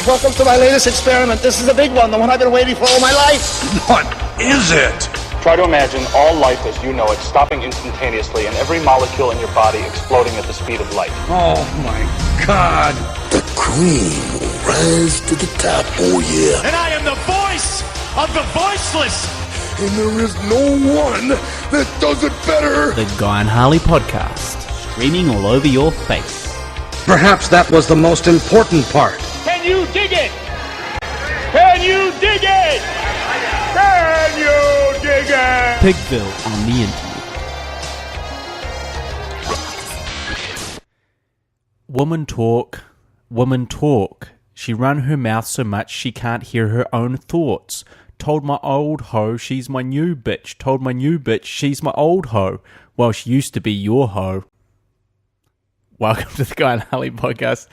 Welcome to my latest experiment. This is the big one, the one I've been waiting for all my life. What is it? Try to imagine all life as you know it stopping instantaneously and every molecule in your body exploding at the speed of light. Oh my God. The cream will rise to the top, oh yeah. And I am the voice of the voiceless. And there is no one that does it better. The Guy and Harley podcast, streaming all over your face. Perhaps that was the most important part. Can you dig it? Can you dig it? Can you dig it? Pigville on the internet. Woman talk. She run her mouth so much she can't hear her own thoughts. Told my old hoe she's my new bitch. Told my new bitch she's my old hoe. Well, she used to be your hoe. Welcome to the Guy and Harley podcast.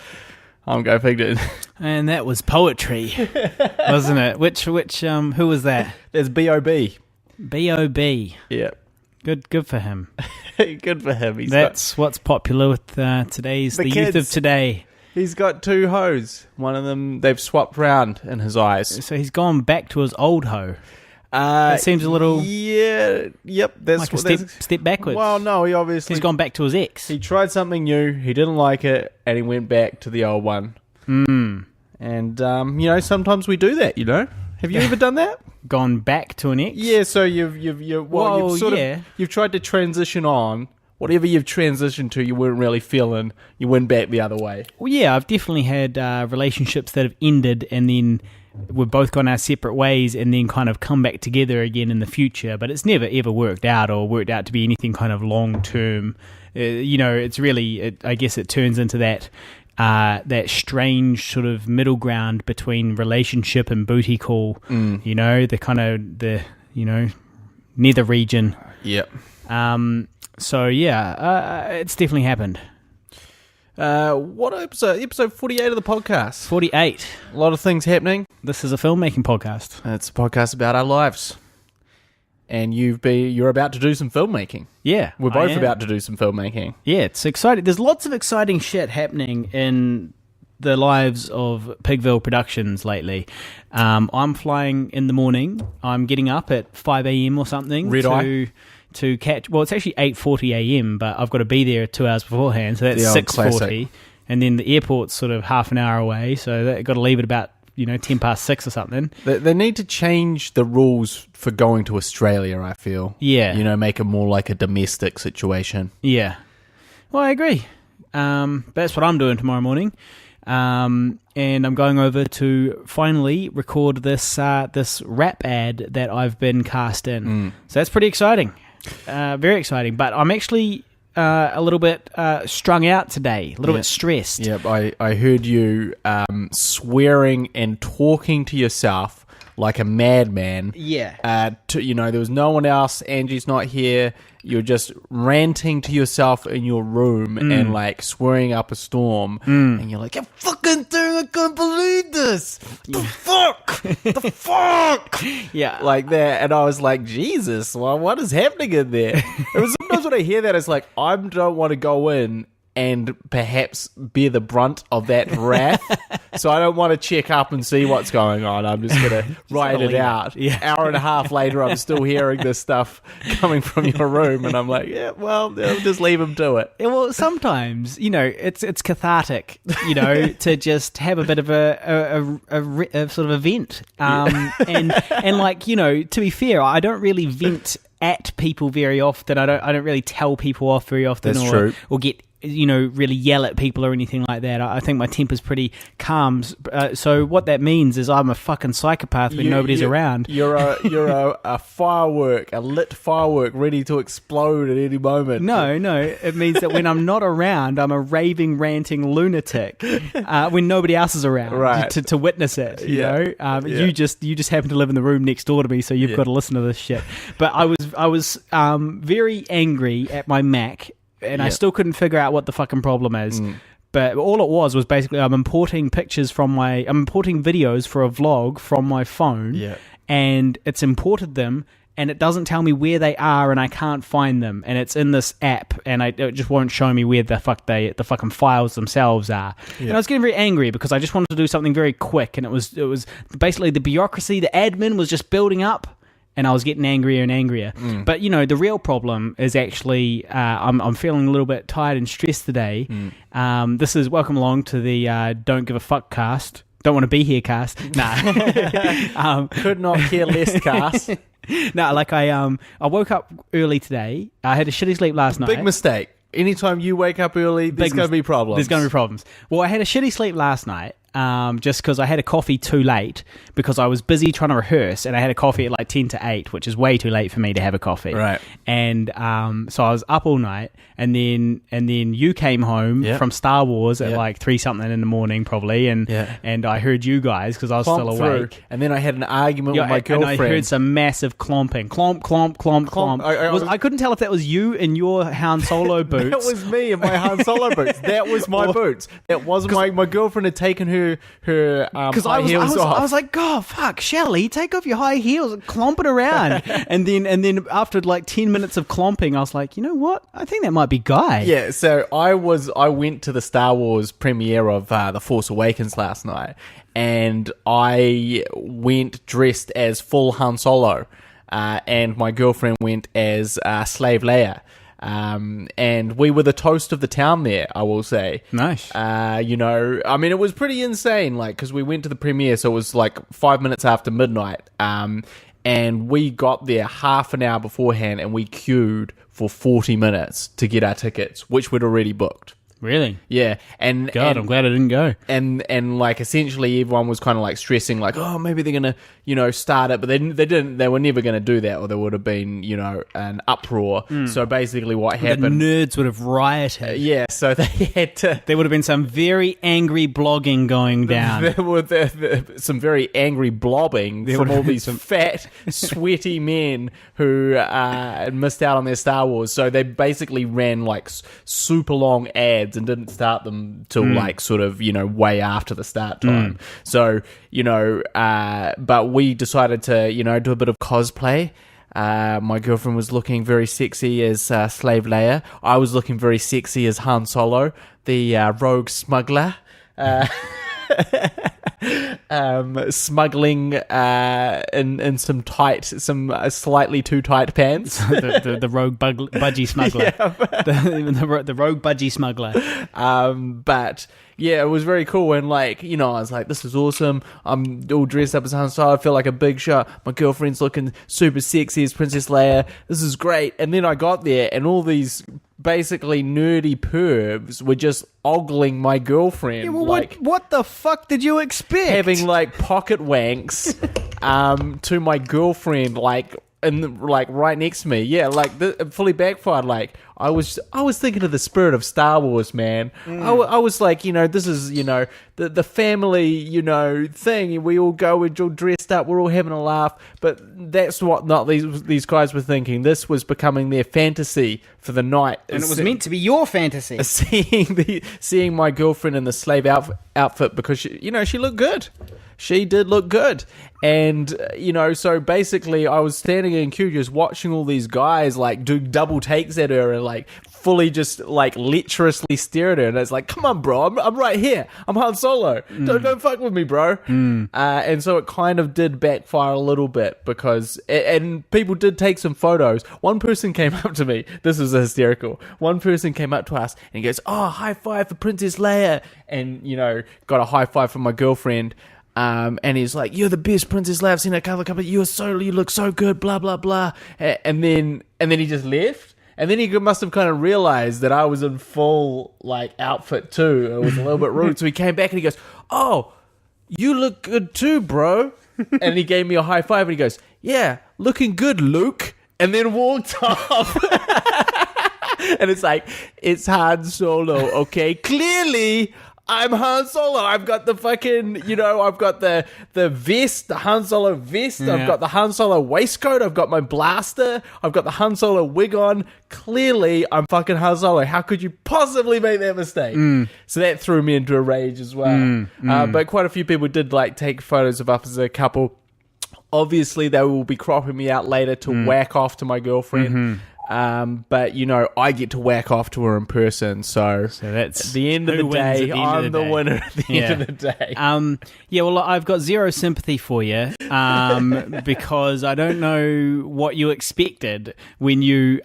I'm Guy Pigden. And that was poetry, wasn't it? Which, who was that? There's B.O.B. B.O.B. Yeah. Good for him. Good for him. That's what's popular with the youth of today. He's got two hoes. One of them, they've swapped round in his eyes. So he's gone back to his old hoe. That seems a little... Yeah, yep. Like a step backwards. Well, no, he's gone back to his ex. He tried something new, he didn't like it, and he went back to the old one. And, sometimes we do that, Have you ever done that? Gone back to an ex? Yeah, so you've tried to transition on. Whatever you've transitioned to, you weren't really feeling, you went back the other way. Well, yeah, I've definitely had relationships that have ended and then we've both gone our separate ways and then kind of come back together again in the future, but it's never ever worked out to be anything kind of long-term. It's really, I guess it turns into that strange sort of middle ground between relationship and booty call, the kind of, nether region. Yep. It's definitely happened. What episode? Episode 48 of the podcast. 48. A lot of things happening. This is a filmmaking podcast. It's a podcast about our lives. And you're about to do some filmmaking. Yeah. We're both about to do some filmmaking. Yeah, it's exciting. There's lots of exciting shit happening in the lives of Pigville Productions lately. I'm flying in the morning. I'm getting up at 5 a.m. or something. To catch, well, it's actually 8:40 a.m., but I've got to be there 2 hours beforehand, so that's 6:40, and then the airport's sort of half an hour away, so I've got to leave at about 10 past 6 or something. They need to change the rules for going to Australia, I feel. Yeah. Make it more like a domestic situation. Yeah. Well, I agree. That's what I'm doing tomorrow morning. And I'm going over to finally record this rap ad that I've been cast in. So that's pretty exciting. Very exciting. But I'm actually a little bit strung out today, a little bit stressed. Yep, I heard you swearing and talking to yourself like a madman. Yeah. There was no one else. Angie's not here. You're just ranting to yourself in your room and like swearing up a storm. And you're like, "You fucking thing! I can't believe this! The fuck! The fuck!" Yeah, like that. And I was like, Jesus, well, what is happening in there? Sometimes when I hear that, it's like I don't want to go in and perhaps bear the brunt of that wrath. So I don't want to check up and see what's going on. I'm just going to write it out. Yeah. Hour and a half later, I'm still hearing this stuff coming from your room. And I'm like, yeah, well, I'll just leave him to it. Yeah, well, sometimes, it's cathartic, to just have a bit of a sort of event. And like, to be fair, I don't really vent at people very often. I don't really tell people off very often. That's true. Or get really yell at people or anything like that. I think my temper's pretty calm. So what that means is I'm a fucking psychopath when nobody's around. You're a firework, a lit firework ready to explode at any moment. No, it means that when I'm not around, I'm a raving, ranting lunatic. When nobody else is around, right. to witness it. You just happen to live in the room next door to me, so you've got to listen to this shit. But I was very angry at my Mac. And I still couldn't figure out what the fucking problem is. But all it was basically I'm importing videos for a vlog from my phone, and it's imported them and it doesn't tell me where they are, and I can't find them, and it's in this app, and it just won't show me where the fucking files themselves are. And I was getting very angry because I just wanted to do something very quick, and it was basically the bureaucracy, the admin was just building up, and I was getting angrier and angrier. But the real problem is actually I'm feeling a little bit tired and stressed today. This is welcome along to the Don't Give a Fuck cast. Don't want to be here cast. Nah. Could not care less cast. No, like I woke up early today. I had a shitty sleep last night. Big mistake. Anytime you wake up early, there's going to be problems. There's going to be problems. Well, I had a shitty sleep last night. Just because I had a coffee too late because I was busy trying to rehearse, and I had a coffee at like 10 to 8, which is way too late for me to have a coffee. Right. And so I was up all night, and then you came home from Star Wars at like 3 something in the morning probably, and I heard you guys because I was still awake. And then I had an argument with my girlfriend. And I heard some massive clomping. Clomp, clomp, clomp, clomp. I couldn't tell if that was you in your Han Solo boots. That was me in my Han Solo boots. That was my boots. That wasn't my girlfriend had taken her high heels off. I was like, God, fuck, Shelley, take off your high heels and clomp it around. and then after like 10 minutes of clomping, I was like, you know what? I think that might be Guy. Yeah, so I went to the Star Wars premiere of The Force Awakens last night, and I went dressed as full Han Solo, and my girlfriend went as Slave Leia. And we were the toast of the town there, I will say. Nice. I mean, it was pretty insane, like, because we went to the premiere, so it was like 5 minutes after midnight, and we got there half an hour beforehand, and we queued for 40 minutes to get our tickets, which we'd already booked. Really? Yeah. And I'm glad I didn't go. And like essentially everyone was kind of like stressing like, oh, maybe they're going to, start it, but they didn't, they were never going to do that, or there would have been, an uproar. So basically what happened, the nerds would have rioted. Yeah, so they had to, there would have been some very angry blogging going down. There were some very angry blobbing from all these fat, sweaty men who missed out on their Star Wars. So they basically ran like super long ads and didn't start them till like sort of, way after the start time. So, but we decided to, do a bit of cosplay. My girlfriend was looking very sexy as Slave Leia. I was looking very sexy as Han Solo, the rogue smuggler. Smuggling in some slightly too tight pants. the rogue budgie smuggler. The rogue budgie smuggler. But yeah, it was very cool, and I was like, this is awesome. I'm all dressed up as Han Solo. I feel like a big shot. My girlfriend's looking super sexy as Princess Leia. This is great. And then I got there, and all these basically nerdy pervs were just ogling my girlfriend. Yeah, well, what the fuck did you expect? Having pocket wanks to my girlfriend right next to me. Yeah, fully backfired. I was thinking of the spirit of Star Wars, man. I was like, this is, the family, thing. We all go, we're all dressed up, we're all having a laugh. But that's what not these guys were thinking. This was becoming their fantasy for the night. And it was meant to be your fantasy. Seeing my girlfriend in the slave outfit because she looked good. She did look good. And, so basically I was standing in queue just watching all these guys, do double takes at her and, fully just, lecherously stare at her. And it's like, come on, bro, I'm right here. I'm Han Solo. Don't fuck with me, bro. And so it kind of did backfire a little bit because, and people did take some photos. One person came up to me. This was hysterical. One person came up to us and he goes, oh, high five for Princess Leia. And, got a high five from my girlfriend. And he's like, you're the best Princess Leia I've seen at cover. You look so good, blah, blah, blah. And then he just left. And then he must have kind of realized that I was in full, outfit too. It was a little bit rude. So he came back and he goes, oh, you look good too, bro. And he gave me a high five and he goes, yeah, looking good, Luke. And then walked off. And it's like, it's Han Solo, okay? Clearly, I'm Han Solo. I've got the fucking, I've got the vest, the Han Solo vest. Yeah. I've got the Han Solo waistcoat. I've got my blaster. I've got the Han Solo wig on. Clearly, I'm fucking Han Solo. How could you possibly make that mistake? So that threw me into a rage as well. But quite a few people did take photos of us as a couple obviously they will be cropping me out later to whack off to my girlfriend. But I get to whack off to her in person, so that's at the end of the day, I'm the winner at the end of the day. Well, I've got zero sympathy for you, because I don't know what you expected when you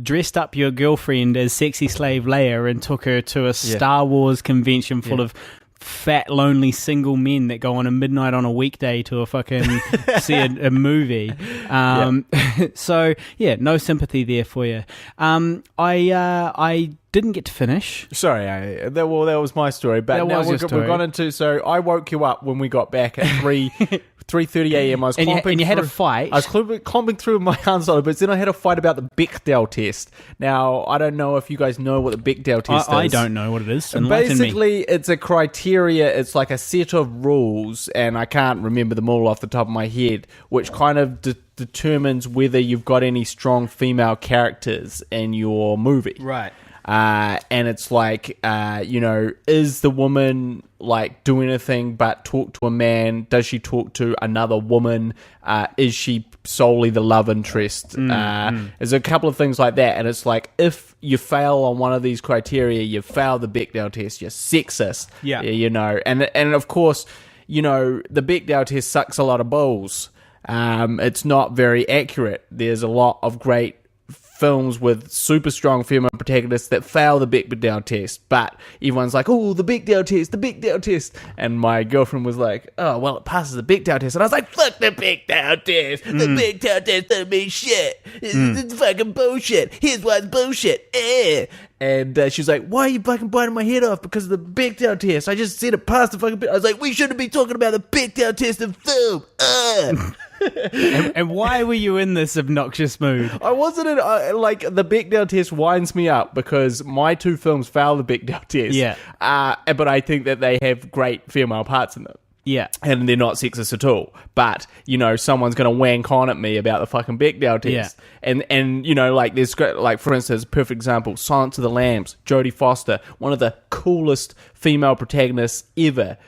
dressed up your girlfriend as sexy Slave Leia and took her to a Star Wars convention full of fat, lonely single men that go on a midnight on a weekday to a fucking see a movie. So no sympathy there for you. I didn't get to finish. Sorry, that was my story. But now we've gone into. So I woke you up when we got back at 3:30 a.m. I was and you had a fight. I was clomping through my answer, but then I had a fight about the Bechdel Test. Now, I don't know if you guys know what the Bechdel Test is. I don't know what it is. Basically, it's a criteria. It's like a set of rules, and I can't remember them all off the top of my head, which kind of determines whether you've got any strong female characters in your movie. Right. And it's like, is the woman like doing anything but talk to a man? Does she talk to another woman? Is she solely the love interest? There's a couple of things like that. And it's like, if you fail on one of these criteria, you fail the Bechdel test, you're sexist. Yeah. And of course, the Bechdel test sucks a lot of balls. It's not very accurate. There's a lot of great films with super strong female protagonists that fail the Bechdel test, but everyone's like, oh, the Bechdel test, and my girlfriend was like, oh, well, it passes the Bechdel test, and I was like, fuck the Bechdel test, the Bechdel test doesn't mean shit, it's fucking bullshit, here's why it's bullshit, And she's like, why are you fucking biting my head off because of the Bechdel test? I just said it passed the fucking Bechdel. I was like, we shouldn't be talking about the Bechdel test in film. And why were you in this obnoxious mood? I wasn't in, the Bechdel test winds me up because my two films fail the Bechdel test. Yeah. But I think that they have great female parts in them. Yeah. And they're not sexist at all. But, someone's going to wank on at me about the fucking Bechdel test. Yeah. And there's great, for instance, perfect example, Silence of the Lambs, Jodie Foster, one of the coolest female protagonists ever.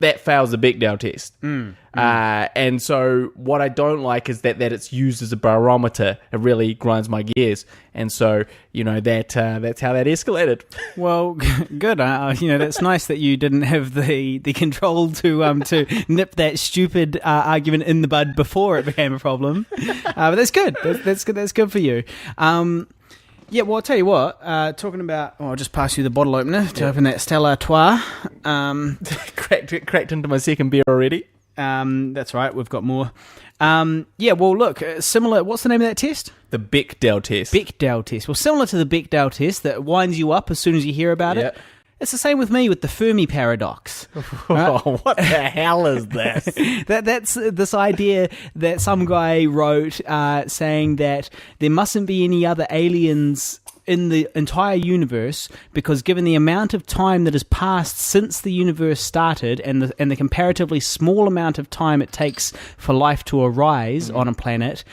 That fails the Bechdel test. And so what I don't like is that it's used as a barometer. It really grinds my gears. And so, that's how that escalated. Well, good. That's nice that you didn't have the control to nip that stupid argument in the bud before it became a problem. But that's good. That's good. That's good for you. Yeah, well, I'll tell you what, talking about... I'll just pass you the bottle opener to open that Stella Artois. Cracked into my second beer already. That's right, we've got more. Well, look, similar... What's the name of that test? The Bechdel test. Bechdel test. Well, similar to the Bechdel test that winds you up as soon as you hear about it. It's the same with me with the Fermi Paradox. Right? What the hell is this? That's this idea that some guy wrote saying that there mustn't be any other aliens in the entire universe because given the amount of time that has passed since the universe started and the comparatively small amount of time it takes for life to arise on a planet,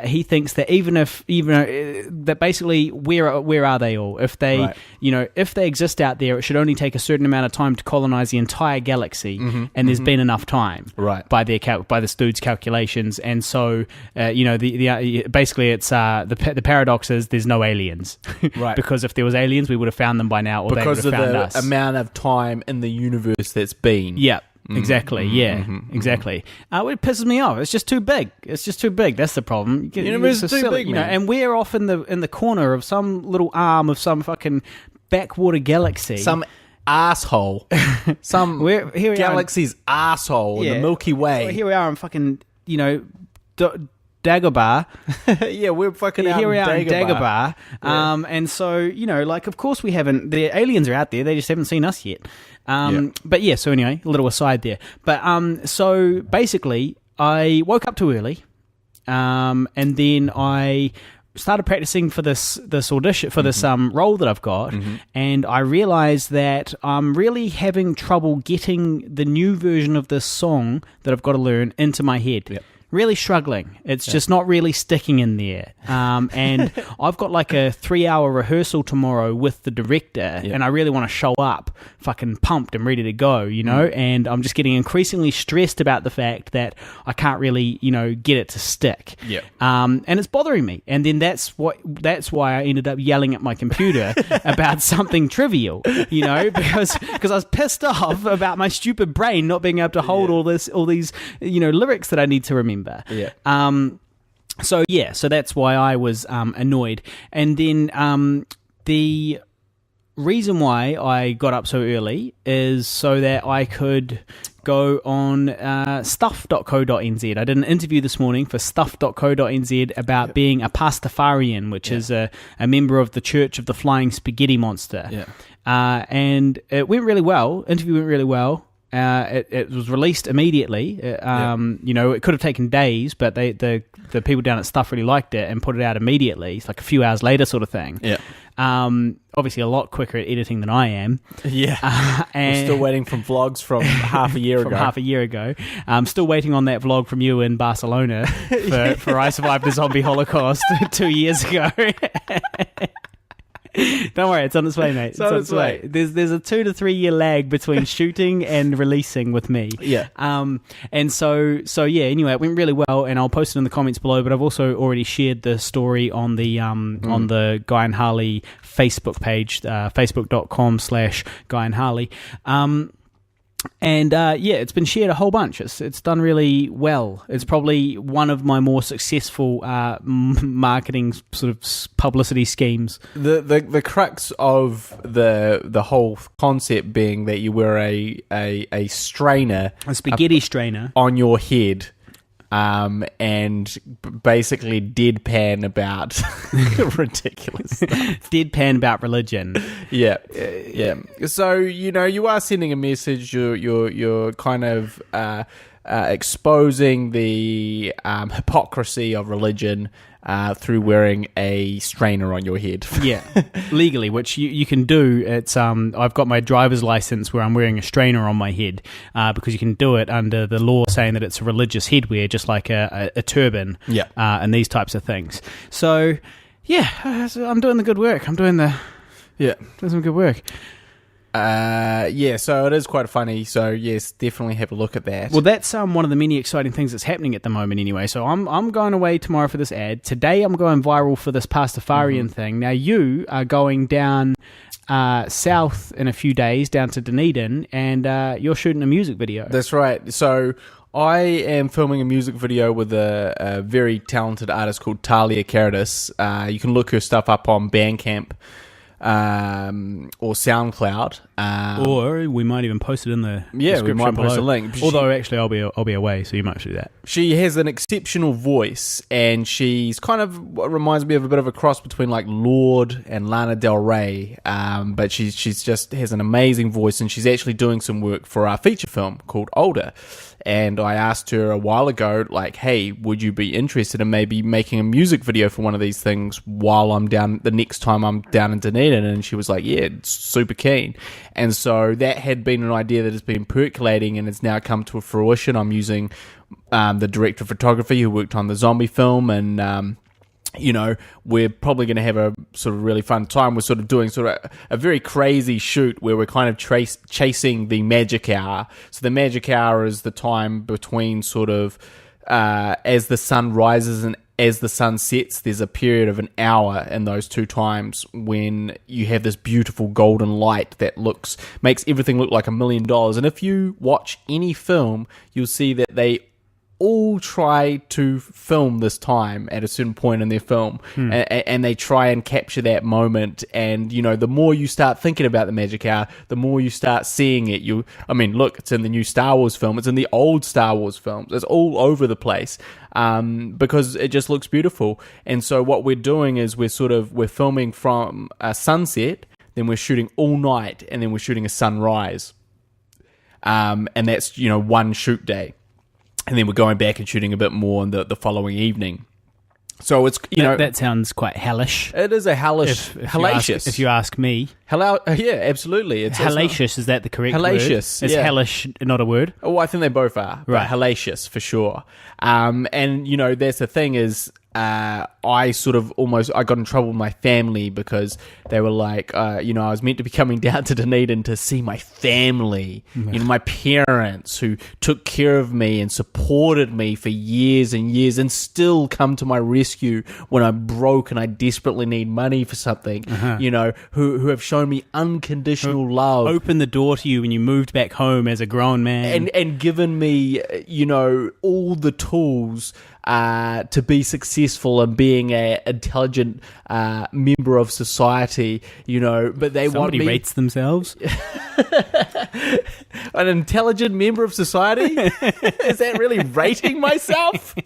he thinks that even that basically where are they all? If they if they exist out there, it should only take a certain amount of time to colonize the entire galaxy, and there's been enough time by this dude's calculations, and so basically it's the paradox is there's no aliens, right? Because if there was aliens, we would have found them by now, or because they would have found us. Because of the amount of time in the universe that's been. Yeah. Exactly, exactly. It pisses me off. It's just too big. That's the problem. The universe is too big, man. And we're off in the corner of some little arm of some fucking backwater galaxy. Some asshole. Galaxy's asshole in the Milky Way. Well, here we are in fucking, Dagobah. Yeah, we're fucking out here we in are Dagobah. In Dagobah. And so, of course we haven't... The aliens are out there. They just haven't seen us yet. But yeah, so anyway, a little aside there. But so basically, I woke up too early, and then I started practicing for this audition, for this role that I've got, and I realized that I'm really having trouble getting the new version of this song that I've got to learn into my head. Yep. really struggling. It's just not really sticking in there. And I've got like a 3-hour rehearsal tomorrow with the director, and I really want to show up fucking pumped and ready to go, you know, and I'm just getting increasingly stressed about the fact that I can't really, you know, get it to stick. And it's bothering me. And then that's why I ended up yelling at my computer about something trivial, you know, because I was pissed off about my stupid brain not being able to hold all these, you know, lyrics that I need to remember. So that's why I was annoyed. And then the reason why I got up so early is so that I could go on stuff.co.nz. I did an interview this morning for stuff.co.nz about being a Pastafarian, which is a member of the Church of the Flying Spaghetti Monster. And it went really well. Interview went really well. It was released immediately. You know, it could have taken days, but the people down at Stuff really liked it and put it out immediately. It's like a few hours later sort of thing. Obviously a lot quicker at editing than I am. And we're still waiting from vlogs from half a year ago. I'm still waiting on that vlog from you in Barcelona for I Survived the Zombie Holocaust 2 years ago. Don't worry, it's on its way, mate. It's on its way. There's a 2 to 3 year lag between shooting and releasing with me. And so anyway, it went really well, and I'll post it in the comments below, but I've also already shared the story on the on the Guy and Harley Facebook page, facebook.com/Guy and Harley. And it's been shared a whole bunch. It's done really well. It's probably one of my more successful marketing sort of publicity schemes. The crux of the whole concept being that you wear a strainer, a spaghetti strainer, on your head. And basically deadpan about ridiculous stuff. Deadpan about religion. So, you know, you are sending a message. You're kind of exposing the hypocrisy of religion through wearing a strainer on your head. Legally, which you can do. It's I've got my driver's license where I'm wearing a strainer on my head because you can do it under the law saying that it's a religious headwear, just like a turban and these types of things. So, I'm doing the good work. I'm doing some good work. So it is quite funny. So yes, definitely have a look at that. Well, that's one of the many exciting things that's happening at the moment anyway. So I'm going away tomorrow for this ad. Today I'm going viral for this Pastafarian thing. Now you are going down south in a few days, down to Dunedin, and you're shooting a music video. That's right. So I am filming a music video with a very talented artist called Talia Caritas. You can look her stuff up on Bandcamp. Or SoundCloud, or we might even post it in the description we might post below. a link. Although actually I'll be away, so you might do that. She has an exceptional voice, and she's kind of what reminds me of a bit of a cross between like Lorde and Lana Del Rey. But she's just has an amazing voice, and she's actually doing some work for our feature film called Older. And I asked her a while ago, like, hey, would you be interested in maybe making a music video for one of these things while I'm down, the next time I'm down in Dunedin? And she was like, yeah, super keen. And so that had been an idea that has been percolating, and it's now come to fruition. I'm using the director of photography who worked on the zombie film, and you know, we're probably going to have a sort of really fun time. We're sort of doing sort of a very crazy shoot where we're kind of chasing the magic hour. So the magic hour is the time between sort of as the sun rises and as the sun sets. There's a period of an hour in those two times when you have this beautiful golden light that makes everything look like $1 million. And if you watch any film, you'll see that they all try to film this time at a certain point in their film, and they try and capture that moment. And you know, the more you start thinking about the magic hour, the more you start seeing it. Look, it's in the new Star Wars film, it's in the old Star Wars films, it's all over the place, because it just looks beautiful. And so what we're doing is we're filming from a sunset, then we're shooting all night, and then we're shooting a sunrise, and that's, you know, one shoot day. And then we're going back and shooting a bit more on the following evening. So it's, that sounds quite hellish. it is a hellish, hellacious. If you ask me. Yeah, absolutely. It's Hellacious, is that the correct word? Hellacious, Is yeah. hellish not a word? Oh, I think they both are. Right. But hellacious for sure. And that's the thing is, I got in trouble with my family because they were like, I was meant to be coming down to Dunedin to see my family, my parents who took care of me and supported me for years and years and still come to my rescue when I'm broke and I desperately need money for something, who have shown me unconditional love. Opened the door to you when you moved back home as a grown man. And given me, all the tools to be successful and being an intelligent member of society, but they want me... Somebody rates themselves? An intelligent member of society? Is that really rating myself?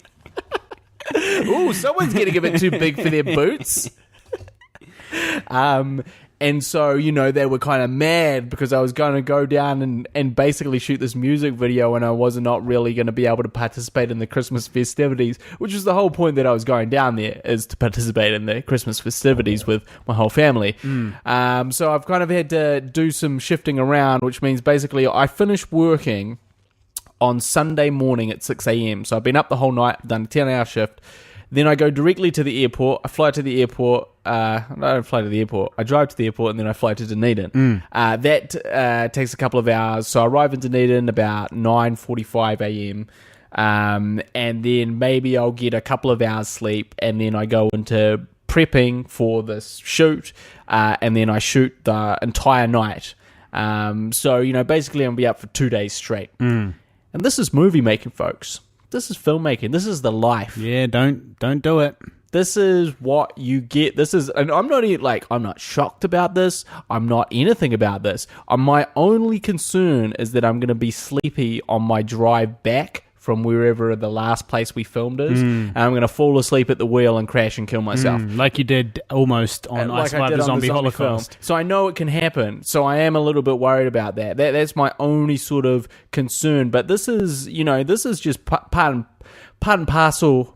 Ooh, someone's getting a bit too big for their boots. And so, they were kind of mad because I was going to go down and basically shoot this music video and I was not really going to be able to participate in the Christmas festivities, which was the whole point that I was going down there, is to participate in the Christmas festivities with my whole family. So I've kind of had to do some shifting around, which means basically I finished working on Sunday morning at 6 a.m. So I've been up the whole night, done a 10-hour shift. Then I go directly to the airport. I fly to the airport. I don't fly to the airport. I drive to the airport and then I fly to Dunedin. That takes a couple of hours. So I arrive in Dunedin about 9:45 a.m. And then maybe I'll get a couple of hours sleep and then I go into prepping for this shoot. And then I shoot the entire night. So, basically I'm going to be up for 2 days straight. And this is movie making, folks. This is filmmaking. This is the life. Yeah, don't do it. This is what you get. And I'm not shocked about this. I'm not anything about this. My only concern is that I'm going to be sleepy on my drive back from wherever the last place we filmed is. And I'm going to fall asleep at the wheel and crash and kill myself. Like you did almost on I Survived the Zombie Holocaust. Film. So I know it can happen. So I am a little bit worried about that. That's my only sort of concern. But this is, just part and parcel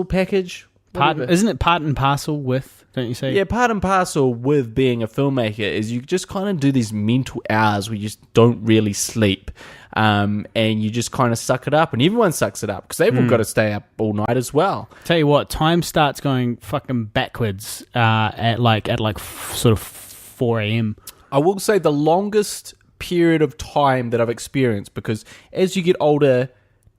package. Isn't it part and parcel with, don't you say? Yeah, part and parcel with being a filmmaker is you just kind of do these mental hours where you just don't really sleep. And you just kind of suck it up, and everyone sucks it up because they've all got to stay up all night as well. Tell you what, time starts going fucking backwards at sort of 4 a.m. I will say the longest period of time that I've experienced, because as you get older,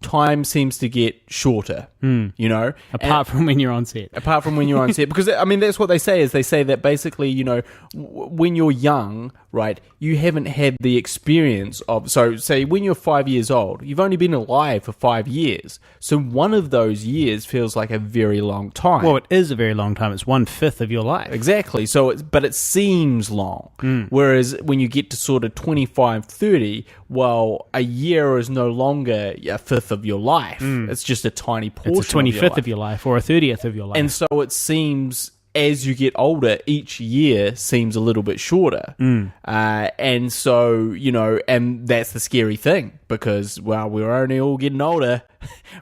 time seems to get shorter, Apart from when you're on set. Because, that's what they say, is they say that basically, when you're young, right, you haven't had the experience of, so say when you're 5 years old, you've only been alive for 5 years. So one of those years feels like a very long time. Well, it is a very long time. It's 1/5 of your life. Exactly. So, but it seems long. Whereas when you get to sort of 25, 30, well, a year is no longer a fifth of your life. It's just a tiny portion. It's a 25th of your life or a 30th of your life. And so it seems, as you get older, each year seems a little bit shorter. And so, and that's the scary thing, because, well, we're only all getting older.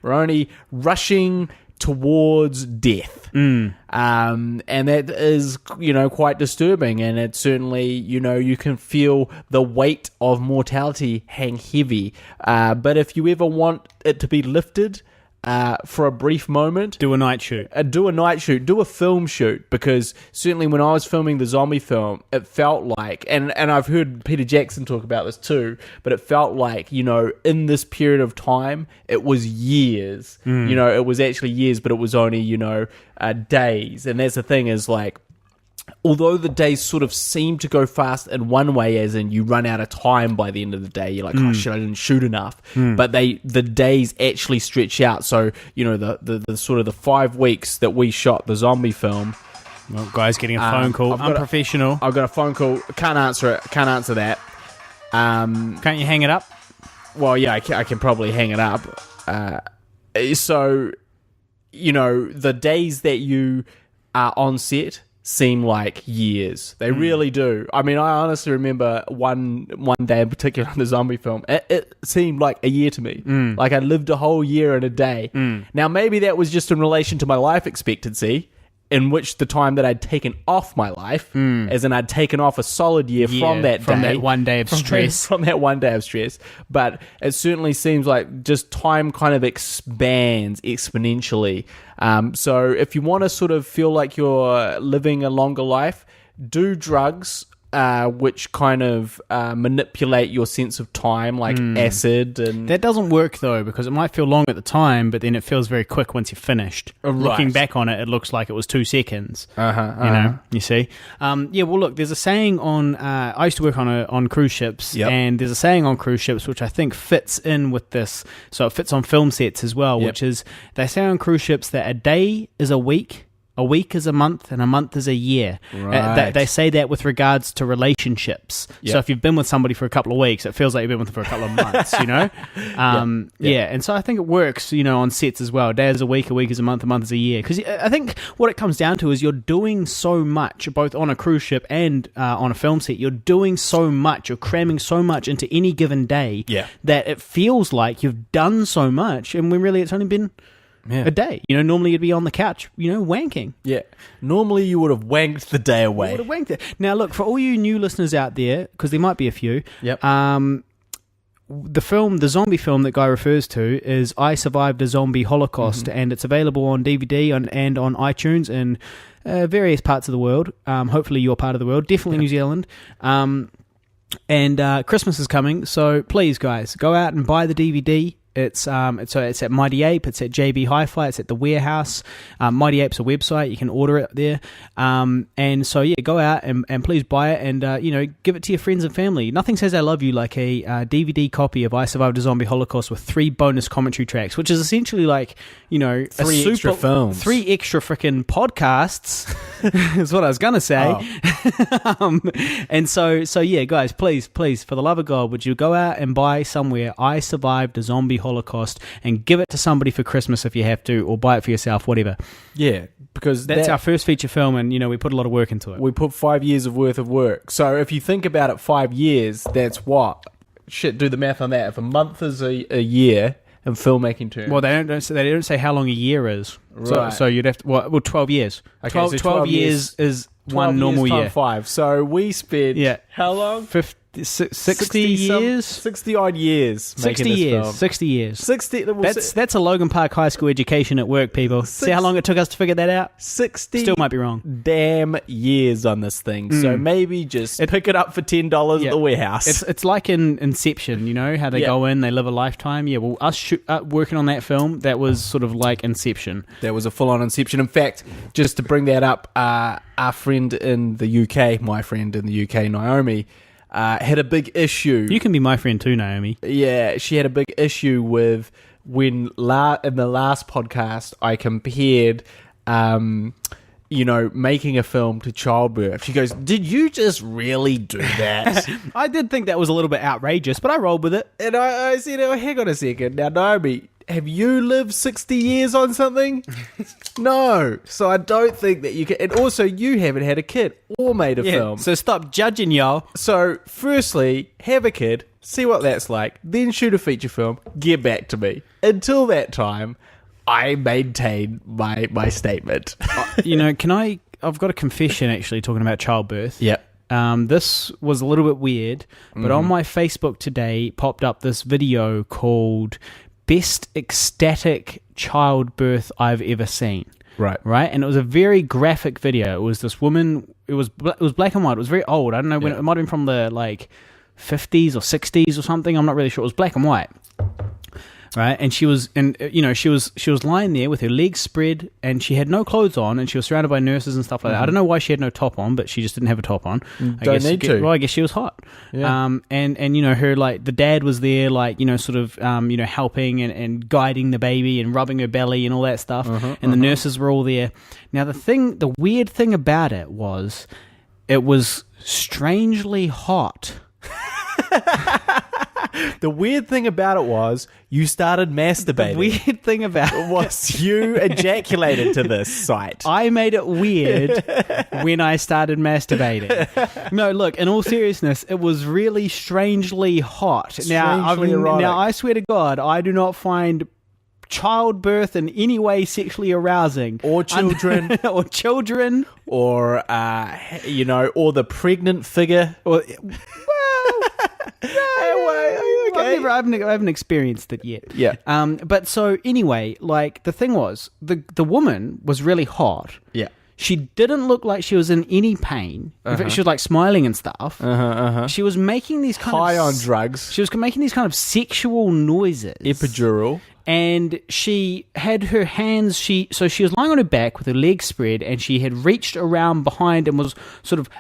We're only rushing towards death. And that is, quite disturbing. And it certainly, you can feel the weight of mortality hang heavy. But if you ever want it to be lifted, for a brief moment, do a night shoot. Do a film shoot, because certainly when I was filming the zombie film, it felt like, and I've heard Peter Jackson talk about this too, but it felt like, in this period of time, it was years. It was actually years, but it was only, days. And that's the thing, is like, although the days sort of seem to go fast in one way, as in you run out of time by the end of the day, you're like, oh shit, I didn't shoot enough. But the days actually stretch out. So, the sort of the 5 weeks that we shot the zombie film. Well, guy's getting a phone call. Unprofessional. I've got a phone call. Can't answer it. Can't answer that. Can't you hang it up? Well, yeah, I can probably hang it up. So, the days that you are on set, seem like years. They really do. I mean, I honestly remember one day in particular on the zombie film. It seemed like a year to me. Like I lived a whole year in a day. Now, maybe that was just in relation to my life expectancy, in which the time that I'd taken off my life, as in I'd taken off a solid year from that day. From that one day of stress. From that one day of stress. But it certainly seems like just time kind of expands exponentially. So if you want to sort of feel like you're living a longer life, do drugs, which kind of manipulate your sense of time, like acid. And that doesn't work though, because it might feel long at the time, but then it feels very quick once you're finished. Looking back on it, it looks like it was 2 seconds. You know, you see. Yeah. Well, look, there's a saying on. I used to work on cruise ships, and there's a saying on cruise ships which I think fits in with this. So it fits on film sets as well, which is they say on cruise ships that a day is a week is a month, and a month is a year. Right. They say that with regards to relationships. So if you've been with somebody for a couple of weeks, it feels like you've been with them for a couple of months, you know? Yeah, and so I think it works, you know, on sets as well. A day is a week is a month is a year. Because I think what it comes down to is you're doing so much, both on a cruise ship and on a film set. You're doing so much, you're cramming so much into any given day that it feels like you've done so much, and when really it's only been a day. You know, normally you'd be on the couch, you know, wanking. Yeah. Normally you would have wanked the day away. You would have wanked it. Now, look, for all you new listeners out there, because there might be a few, the zombie film that Guy refers to is I Survived a Zombie Holocaust, and it's available on DVD and on iTunes in various parts of the world. Hopefully your part of the world, definitely New Zealand. And Christmas is coming, so please, guys, go out and buy the DVD. It's at Mighty Ape, it's at JB Hi-Fi, it's at the Warehouse. Mighty Ape's a website, you can order it there. And so yeah, go out and please buy it, and you know, give it to your friends and family. Nothing says I love you like a DVD copy of I Survived a Zombie Holocaust with 3 bonus commentary tracks, which is essentially like, you know, 3 extra films, 3 extra freaking podcasts. Is what I was gonna say. And so yeah, guys, please, for the love of God, would you go out and buy somewhere I Survived a Zombie Holocaust and give it to somebody for Christmas if you have to, or buy it for yourself, whatever. Yeah, because that's our first feature film, and you know, we put a lot of work into it. We put 5 years of worth of work. So if you think about it, 5 years, that's what? Shit, do the math on that. If a month is a year in filmmaking terms. Well, they don't say how long a year is. Right. So you'd have to, 12 years. Okay, 12 years is 12 one normal years year. 5. So we spent how long? 60 years? 60 odd years. 60 years. 60 years. 60. That's a Logan Park High School education at work, people. See how long it took us to figure that out? 60. Still might be wrong. Damn years on this thing. So maybe just pick it up for $10 at the Warehouse. It's like in Inception, you know, how they go in, they live a lifetime. Yeah, well, us working on that film, that was sort of like Inception. That was a full-on Inception. In fact, just to bring that up, our friend in the UK, my friend in the UK, Naomi, had a big issue. You can be my friend too, Naomi. Yeah, she had a big issue with when in the last podcast I compared, you know, making a film to childbirth. She goes, "Did you just really do that?" I did think that was a little bit outrageous, but I rolled with it. And I said, "Oh, hang on a second. Now, Naomi, have you lived 60 years on something?" No. So I don't think that you can. And also, you haven't had a kid or made a film. So stop judging, y'all. So firstly, have a kid, see what that's like, then shoot a feature film, get back to me. Until that time, I maintain my statement. You know, I've got a confession actually talking about childbirth. Yep. This was a little bit weird, but on my Facebook today popped up this video called Best Ecstatic Childbirth I've Ever Seen. Right. And it was a very graphic video. It was this woman, it was black and white, it was very old. I don't know when, it might have been from the like 50s or 60s or something, I'm not really sure. It was black and white. Right, and she was lying there with her legs spread, and she had no clothes on, and she was surrounded by nurses and stuff like that. I don't know why she had no top on, but she just didn't have a top on. Don't need to. Well, I guess she was hot. Yeah. And you know, her, like, the dad was there, like, you know, sort of you know, helping and guiding the baby and rubbing her belly and all that stuff. And the nurses were all there. Now the weird thing about it was strangely hot. The weird thing about it was you started masturbating. The weird thing about it was you ejaculated to this site. I made it weird when I started masturbating. No, look, in all seriousness, it was really strangely hot. Strangely erotic. Now, I swear to God, I do not find childbirth in any way sexually arousing. Or children. Or children. Or, or the pregnant figure. Or, okay. I haven't experienced it yet. Yeah. But so anyway, like the thing was, the woman was really hot. Yeah. She didn't look like she was in any pain. In fact, she was like smiling and stuff. She was making these kind high of on drugs. She was making these kind of sexual noises. Epidural. And she had her hands. So she was lying on her back with her legs spread, and she had reached around behind and was sort of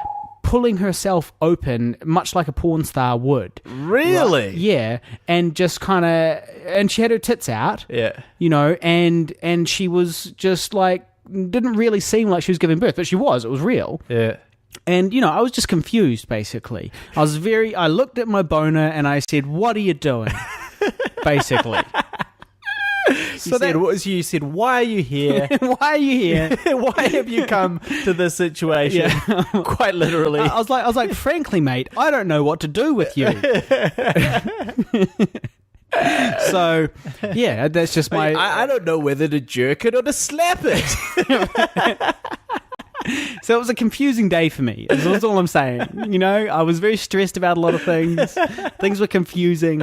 pulling herself open, much like a porn star would. Really? Right? Yeah, and just kind of, and she had her tits out. Yeah, and she was just like, didn't really seem like she was giving birth, but she was. It was real. Yeah. And, I was just confused, basically. I looked at my boner and I said, "What are you doing?" Basically. You said, why are you here? Why are you here? Why have you come to this situation? Yeah. Quite literally. I was like, frankly, mate, I don't know what to do with you. So, yeah, that's just my... I don't know whether to jerk it or to slap it. So it was a confusing day for me. That's all I'm saying. I was very stressed about a lot of things. Things were confusing.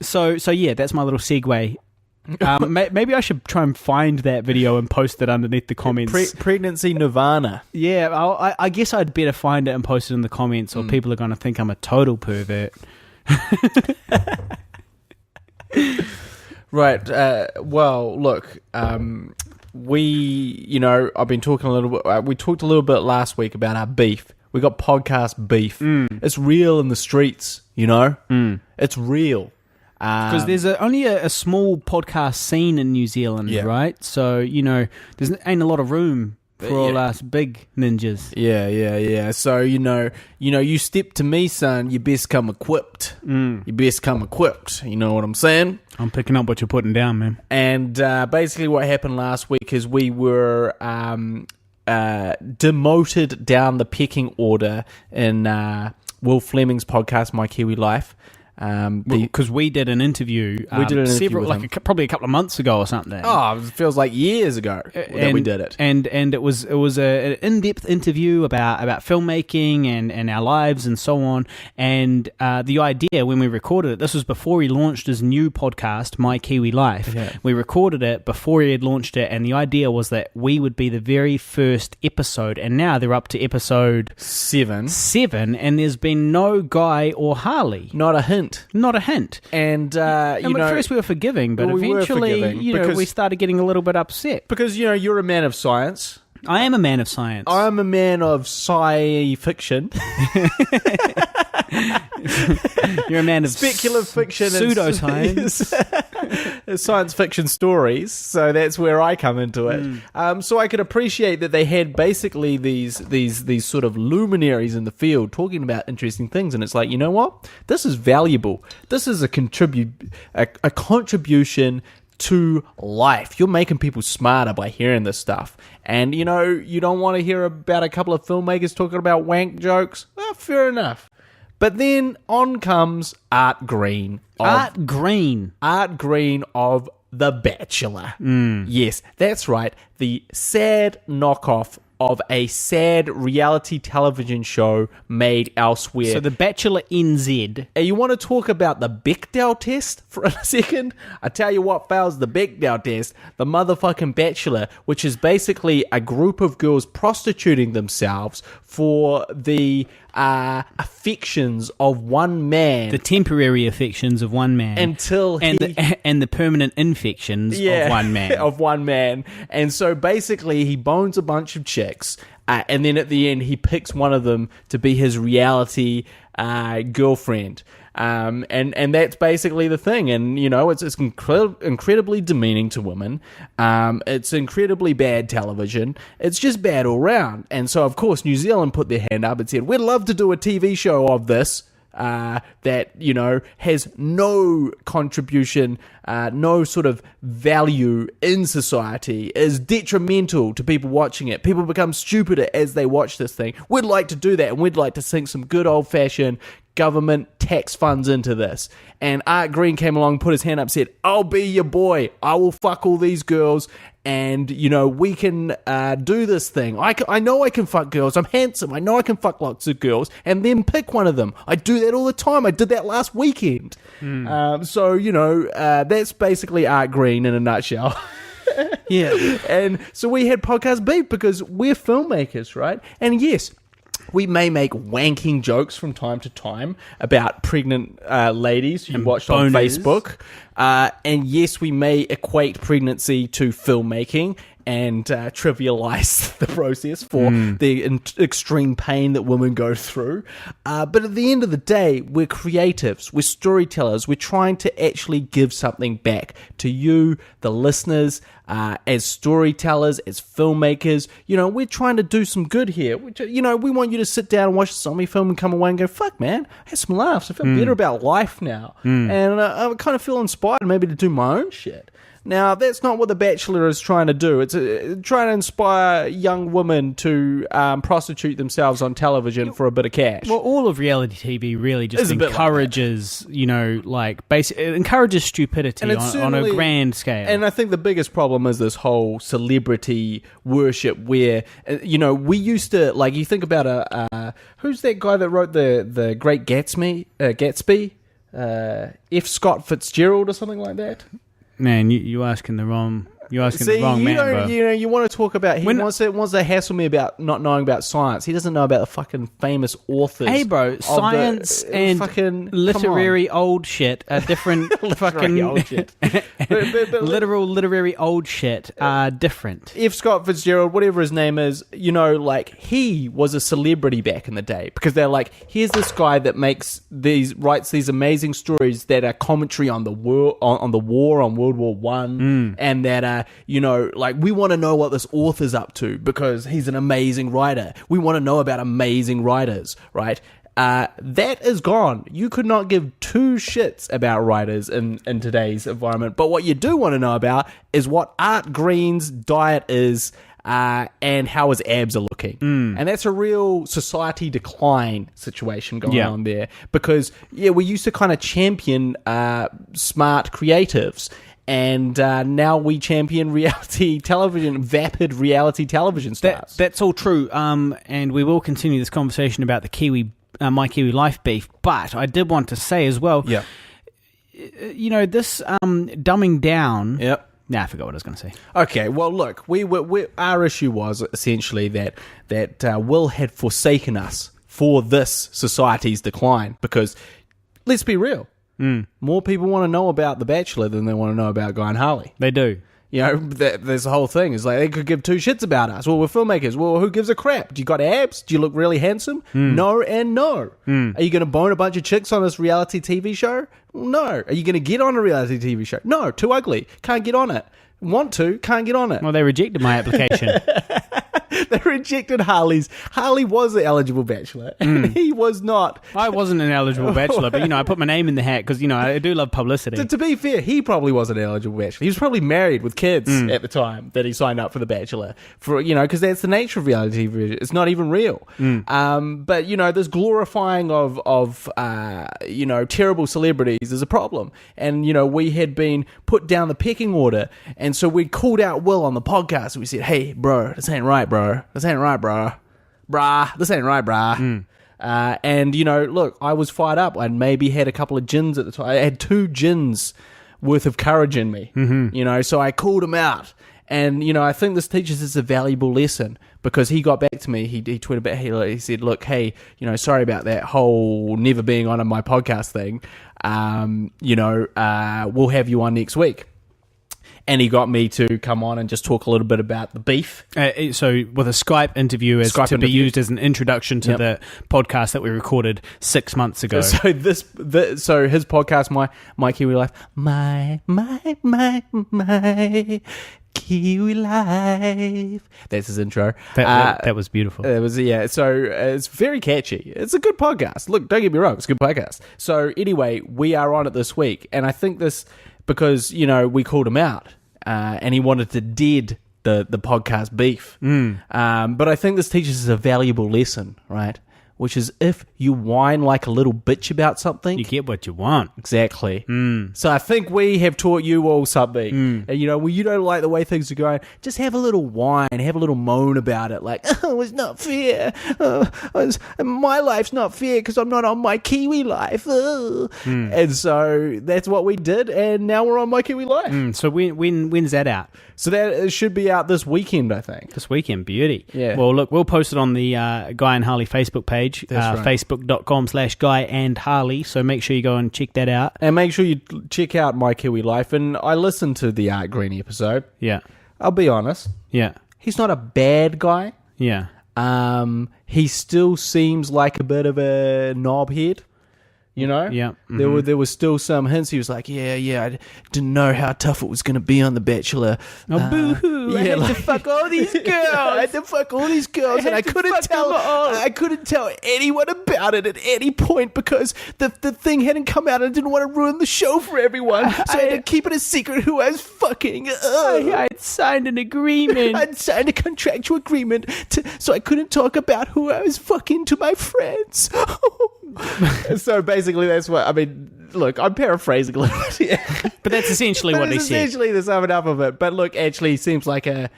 So yeah, that's my little segue. Maybe I should try and find that video and post it underneath the comments. Pregnancy Nirvana. Yeah, I guess I'd better find it and post it in the comments, or people are going to think I'm a total pervert. Right. Well, look. I've been talking a little bit. We talked a little bit last week about our beef. We got podcast beef. It's real in the streets. It's real. Because there's only a small podcast scene in New Zealand, right? So there's ain't a lot of room for all us big ninjas. Yeah. So you step to me, son. You best come equipped. You best come equipped. You know what I'm saying? I'm picking up what you're putting down, man. And basically, what happened last week is we were demoted down the pecking order in Will Fleming's podcast, My Kiwi Life. Because we did an interview. Probably a couple of months ago or something. Oh, it feels like years ago that we did it. And it was an in-depth interview about filmmaking and our lives and so on. And the idea when we recorded it, this was before he launched his new podcast, My Kiwi Life. Yeah. We recorded it before he had launched it, and the idea was that we would be the very first episode. And now they're up to episode 7, and there's been no Guy or Harley. Not a hint. And at first we were forgiving, but eventually we started getting a little bit upset. Because, you're a man of science. I am a man of science. I'm a man of sci-fiction. You're a man of speculative fiction, pseudoscience, science fiction stories. So that's where I come into it. So I could appreciate that they had basically these sort of luminaries in the field talking about interesting things, and it's like, you know what? This is valuable. This is a contribution to life. You're making people smarter by hearing this stuff. And, you don't want to hear about a couple of filmmakers talking about wank jokes? Well, fair enough. But then on comes Art Green. Art Green of The Bachelor. Yes, that's right. The sad knockoff of a sad reality television show made elsewhere. So The Bachelor NZ. You want to talk about the Bechdel Test for a second? I tell you what fails the Bechdel Test. The motherfucking Bachelor, which is basically a group of girls prostituting themselves for the affections of one man. The temporary affections of one man. Until the permanent infections of one man. Of one man. And so basically he bones a bunch of chicks. And then at the end, he picks one of them to be his reality girlfriend. And that's basically the thing. And, it's incredibly demeaning to women. It's incredibly bad television. It's just bad all round. And so, of course, New Zealand put their hand up and said, we'd love to do a TV show of this. that, has no contribution, no sort of value in society, is detrimental to people watching it. People become stupider as they watch this thing. We'd like to do that, and we'd like to sink some good old-fashioned government tax funds into this. And Art Green came along, put his hand up, said, I'll be your boy. I will fuck all these girls, and, we can do this thing. I know I can fuck girls. I'm handsome. I know I can fuck lots of girls, and then pick one of them. I do that all the time. I did that last weekend. That's basically Art Green in a nutshell. Yeah. And so we had podcast beef because we're filmmakers, right? And yes, we may make wanking jokes from time to time about pregnant ladies who watched on Facebook. And yes, we may equate pregnancy to filmmaking and trivialize the process for the extreme pain that women go through. But at the end of the day, we're creatives, we're storytellers, we're trying to actually give something back to you, the listeners, as storytellers, as filmmakers. We're trying to do some good here. We want you to sit down and watch a zombie film and come away and go, fuck, man, I had some laughs. I feel better about life now. And I kind of feel inspired maybe to do my own shit. Now, that's not what The Bachelor is trying to do. It's trying to inspire young women to prostitute themselves on television for a bit of cash. Well, all of reality TV really just encourages, it encourages stupidity on a grand scale. And I think the biggest problem is this whole celebrity worship where, we used to, you think about who's that guy that wrote the Great Gatsby? F. Scott Fitzgerald or something like that? Man, you're asking the wrong. The wrong man, bro. You want to talk about... He wants to hassle me about not knowing about science. He doesn't know about the fucking famous authors. Hey, bro, science and fucking literary old shit are different. Fucking old shit. Literal literary old shit are different. F. Scott Fitzgerald, whatever his name is, he was a celebrity back in the day because they're like, here's this guy that writes these amazing stories that are commentary on the war, on World War One, and that we want to know what this author's up to because he's an amazing writer. We want to know about amazing writers, right? That is gone. You could not give two shits about writers in today's environment. But what you do want to know about is what Art Green's diet is and how his abs are looking. And that's a real society decline situation going on there. Because, we used to kind of champion smart creatives. And now we champion reality television, vapid reality television stars. That's all true. And we will continue this conversation about the My Kiwi Life beef. But I did want to say as well, this dumbing down. Yep. Nah, I forgot what I was going to say. Okay, well, look, our issue was essentially that Will had forsaken us for this society's decline because, let's be real, more people want to know about The Bachelor than they want to know about Guy and Harley. They do. There's the whole thing. It's like they could give two shits about us. Well, we're filmmakers. Well, who gives a crap? Do you got abs? Do you look really handsome? No and no. Are you going to bone a bunch of chicks on this reality TV show? No. Are you going to get on a reality TV show? No. Too ugly. Can't get on it. Want to, can't get on it. Well, they rejected my application. They rejected Harley's. Harley was an eligible bachelor, and he was not. I wasn't an eligible bachelor, but, I put my name in the hat because, I do love publicity. To be fair, he probably wasn't an eligible bachelor. He was probably married with kids at the time that he signed up for The Bachelor. Because that's the nature of reality TV. It's not even real. But, this glorifying of terrible celebrities is a problem. And, we had been put down the pecking order. And so we called out Will on the podcast and we said, hey, bro, this ain't right, bro. This ain't right, bro. Brah, this ain't right, brah. And, look, I was fired up. I'd maybe had a couple of gins at the time. I had 2 gins worth of courage in me, so I called him out. And, I think this teaches us a valuable lesson because he got back to me. He tweeted back, he said, look, hey, sorry about that whole never being on my podcast thing. We'll have you on next week. And he got me to come on and just talk a little bit about the beef. So with a Skype interview be used as an introduction to the podcast that we recorded 6 months ago. So his podcast, My Kiwi Life, my Kiwi Life. That's his intro. That was beautiful. It was, yeah. So it's very catchy. It's a good podcast. Look, don't get me wrong, it's a good podcast. So anyway, we are on it this week, and I think this because we called him out, and he wanted to dead the podcast beef. But I think this teaches us a valuable lesson, right? Which is if you whine like a little bitch about something, You get what you want. exactly. So I think we have taught you all something. And, when you don't like the way things are going, just have a little whine, have a little moan about it. Like, oh, it's not fair. My life's not fair because I'm not on My Kiwi Life. And so that's what we did. And now we're on My Kiwi Life. So when's that out? So that should be out this weekend, I think. This weekend, beauty. Yeah. Well, look, we'll post it on the Guy and Harley Facebook page, That's right. facebook.com/Guy and Harley. So make sure you go and check that out. And make sure you check out My Kiwi Life. And I listened to the Art Green episode. Yeah. I'll be honest. Yeah. He's not a bad guy. Yeah. He still seems like a bit of a knobhead. Yeah. There was still some hints. He was like, yeah, I didn't know how tough it was going to be on The Bachelor. Oh, boo-hoo. I had to fuck all these girls. I had to fuck all these girls, and I couldn't tell anyone about it at any point because the thing hadn't come out, and I didn't want to ruin the show for everyone. So I had to keep it a secret who I was fucking. I had signed an agreement. I'd signed a contractual agreement so I couldn't talk about who I was fucking to my friends. So basically, that's what I mean. Look, I'm paraphrasing a little bit here. But that's essentially what they said. Essentially, the sum up of it. But look, actually, he seems like a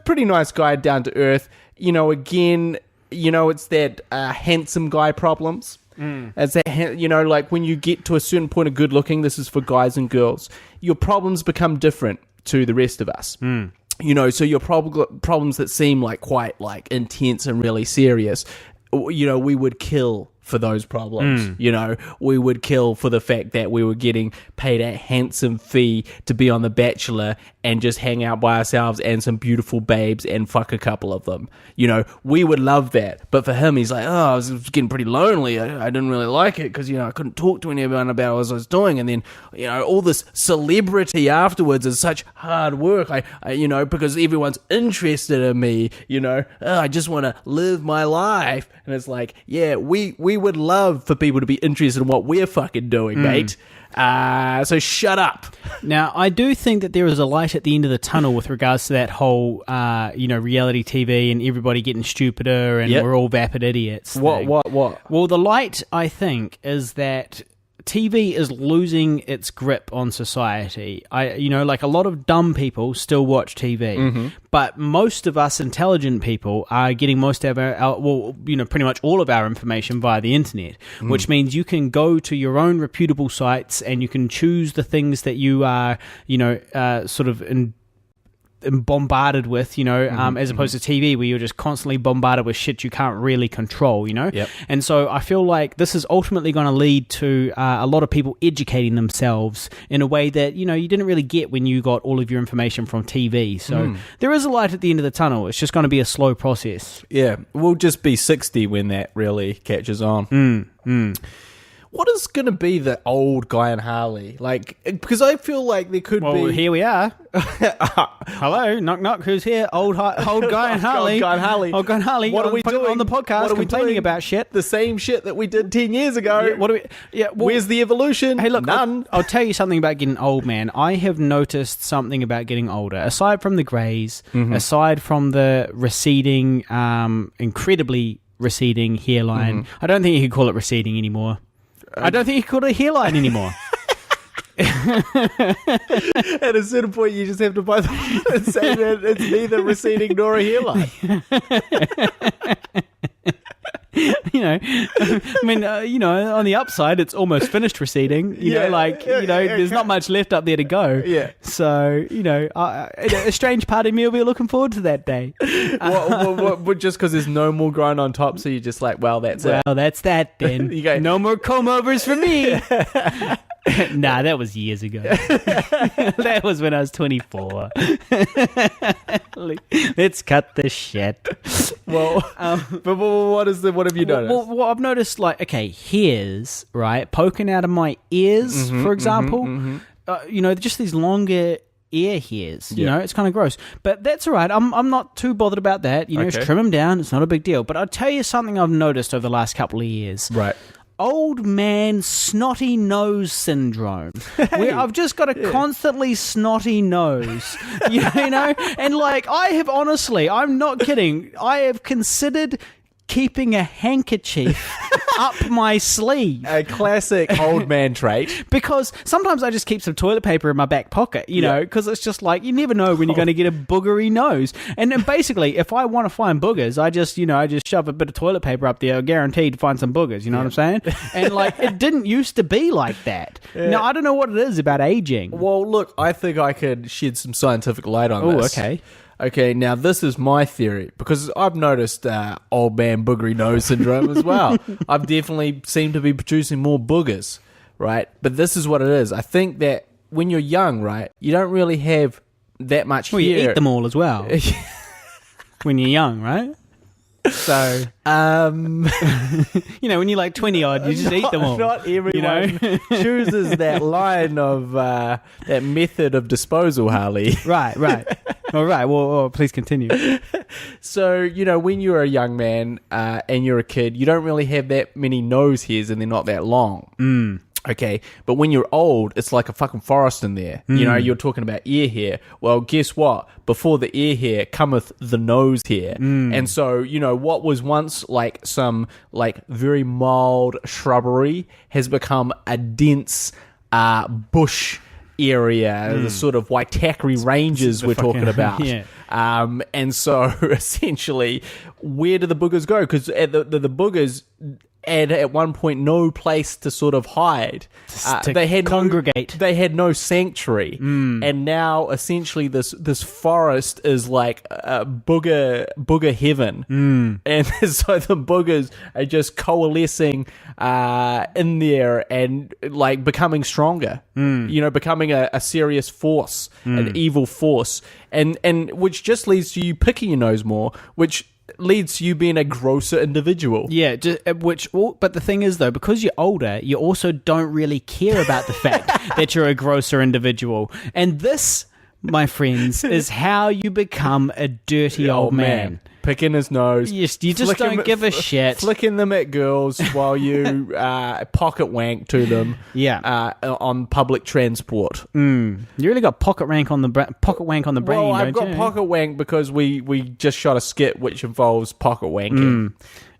pretty nice guy, down to earth. Again, it's that handsome guy problems. It's that, like when you get to a certain point of good looking, this is for guys and girls, your problems become different to the rest of us. So your problems that seem like quite like intense and really serious, we would kill for those problems. We would kill for the fact that we were getting paid a handsome fee to be on The Bachelor and just hang out by ourselves and some beautiful babes and fuck a couple of them. We would love that. But for him, he's like, I was getting pretty lonely. I didn't really like it because, I couldn't talk to anyone about what I was doing. And then, all this celebrity afterwards is such hard work. I because everyone's interested in me, I just want to live my life. And it's like, yeah, we would love for people to be interested in what we're fucking doing, mate. So shut up. Now, I do think that there is a light at the end of the tunnel with regards to that whole, reality TV and everybody getting stupider and we're all vapid idiots. What? Well, the light, I think, is that TV is losing its grip on society. Like a lot of dumb people still watch TV, but most of us intelligent people are getting most of pretty much all of our information via the internet, which means you can go to your own reputable sites and you can choose the things that you are, sort of bombarded with, as opposed to TV where you're just constantly bombarded with shit you can't really control, Yep. And so I feel like this is ultimately going to lead to a lot of people educating themselves in a way that, you didn't really get when you got all of your information from TV. So there is a light at the end of the tunnel. It's just going to be a slow process. Yeah, we'll just be 60 when that really catches on. What is going to be the old Guy and Harley? Like, because I feel like there could be... Well, here we are. Hello, knock knock, who's here? Old Guy and Harley. Old Guy and Harley. Old Guy and Harley. What are we doing on the podcast? What are we complaining doing? About shit? The same shit that we did 10 years ago. Yeah, what are we? Yeah, well, where's the evolution? Hey, look, none. I'll tell you something about getting old, man. I have noticed something about getting older. Aside from the greys, aside from the receding, incredibly receding hairline, I don't think you could call it receding anymore. I don't think you could call it a hairline anymore. At a certain point, you just have to both say that it's neither receding nor a hairline. On the upside, it's almost finished receding. There's not much left up there to go. Yeah. So, a strange part of me will be looking forward to that day. What, just because there's no more growing on top, so you're just like, well, that's it. Well, that's that then. You go, no more comb-overs for me. Nah, that was years ago. That was when I was 24. Let's cut the shit. Well, but what have you noticed? Well, I've noticed, hairs, right, poking out of my ears, for example. Just these longer ear hairs. You know, it's kind of gross. But that's all right. I'm not too bothered about that. You know, just trim them down. It's not a big deal. But I'll tell you something I've noticed over the last couple of years. Right. Old man snotty nose syndrome, where I've just got a constantly snotty nose, you know, and like I'm not kidding, I have considered keeping a handkerchief up my sleeve. A classic old man trait. Because sometimes I just keep some toilet paper in my back pocket, you know, because it's just like, you never know when you're going to get a boogery nose. And then basically, if I want to find boogers, I just shove a bit of toilet paper up there, guaranteed to find some boogers, you know what I'm saying? And like, it didn't used to be like that. Now, I don't know what it is about aging. Well, look, I think I could shed some scientific light on this. Oh, okay. Okay, now this is my theory, because I've noticed old man boogery nose syndrome as well. I've definitely seemed to be producing more boogers, right? But this is what it is. I think that when you're young, right, you don't really have that much hair. Well, you eat them all as well when you're young, right? So, you know, when you're like 20 odd, you just eat them all. Not everyone chooses that line of that method of disposal, Harley. Right. All right. Well, please continue. So, you know, when you're a young man and you're a kid, you don't really have that many nose hairs, and they're not that long. Okay, but when you're old, it's like a fucking forest in there. You know, you're talking about ear hair. Well, guess what? Before the ear hair cometh the nose hair. And so, you know, what was once like some like very mild shrubbery has become a dense bush area, the sort of Waitakere ranges we're talking about. And so essentially, where do the boogers go? Because the boogers had at one point no place to sort of hide. They had congregate. They had no sanctuary, and now essentially this forest is like a booger heaven, and so the boogers are just coalescing in there and like becoming stronger. You know, becoming a serious force, an evil force, and which just leads to you picking your nose more, which leads to you being a grosser individual. Yeah, but the thing is though, because you're older, you also don't really care about the fact that you're a grosser individual. And this, my friends, is how you become a dirty old man. Picking his nose. You just don't give a shit. Flicking them at girls while you pocket wank to them. Yeah. On public transport. You really got pocket wank on the brain. Well, I've got pocket wank because we just shot a skit which involves pocket wanking.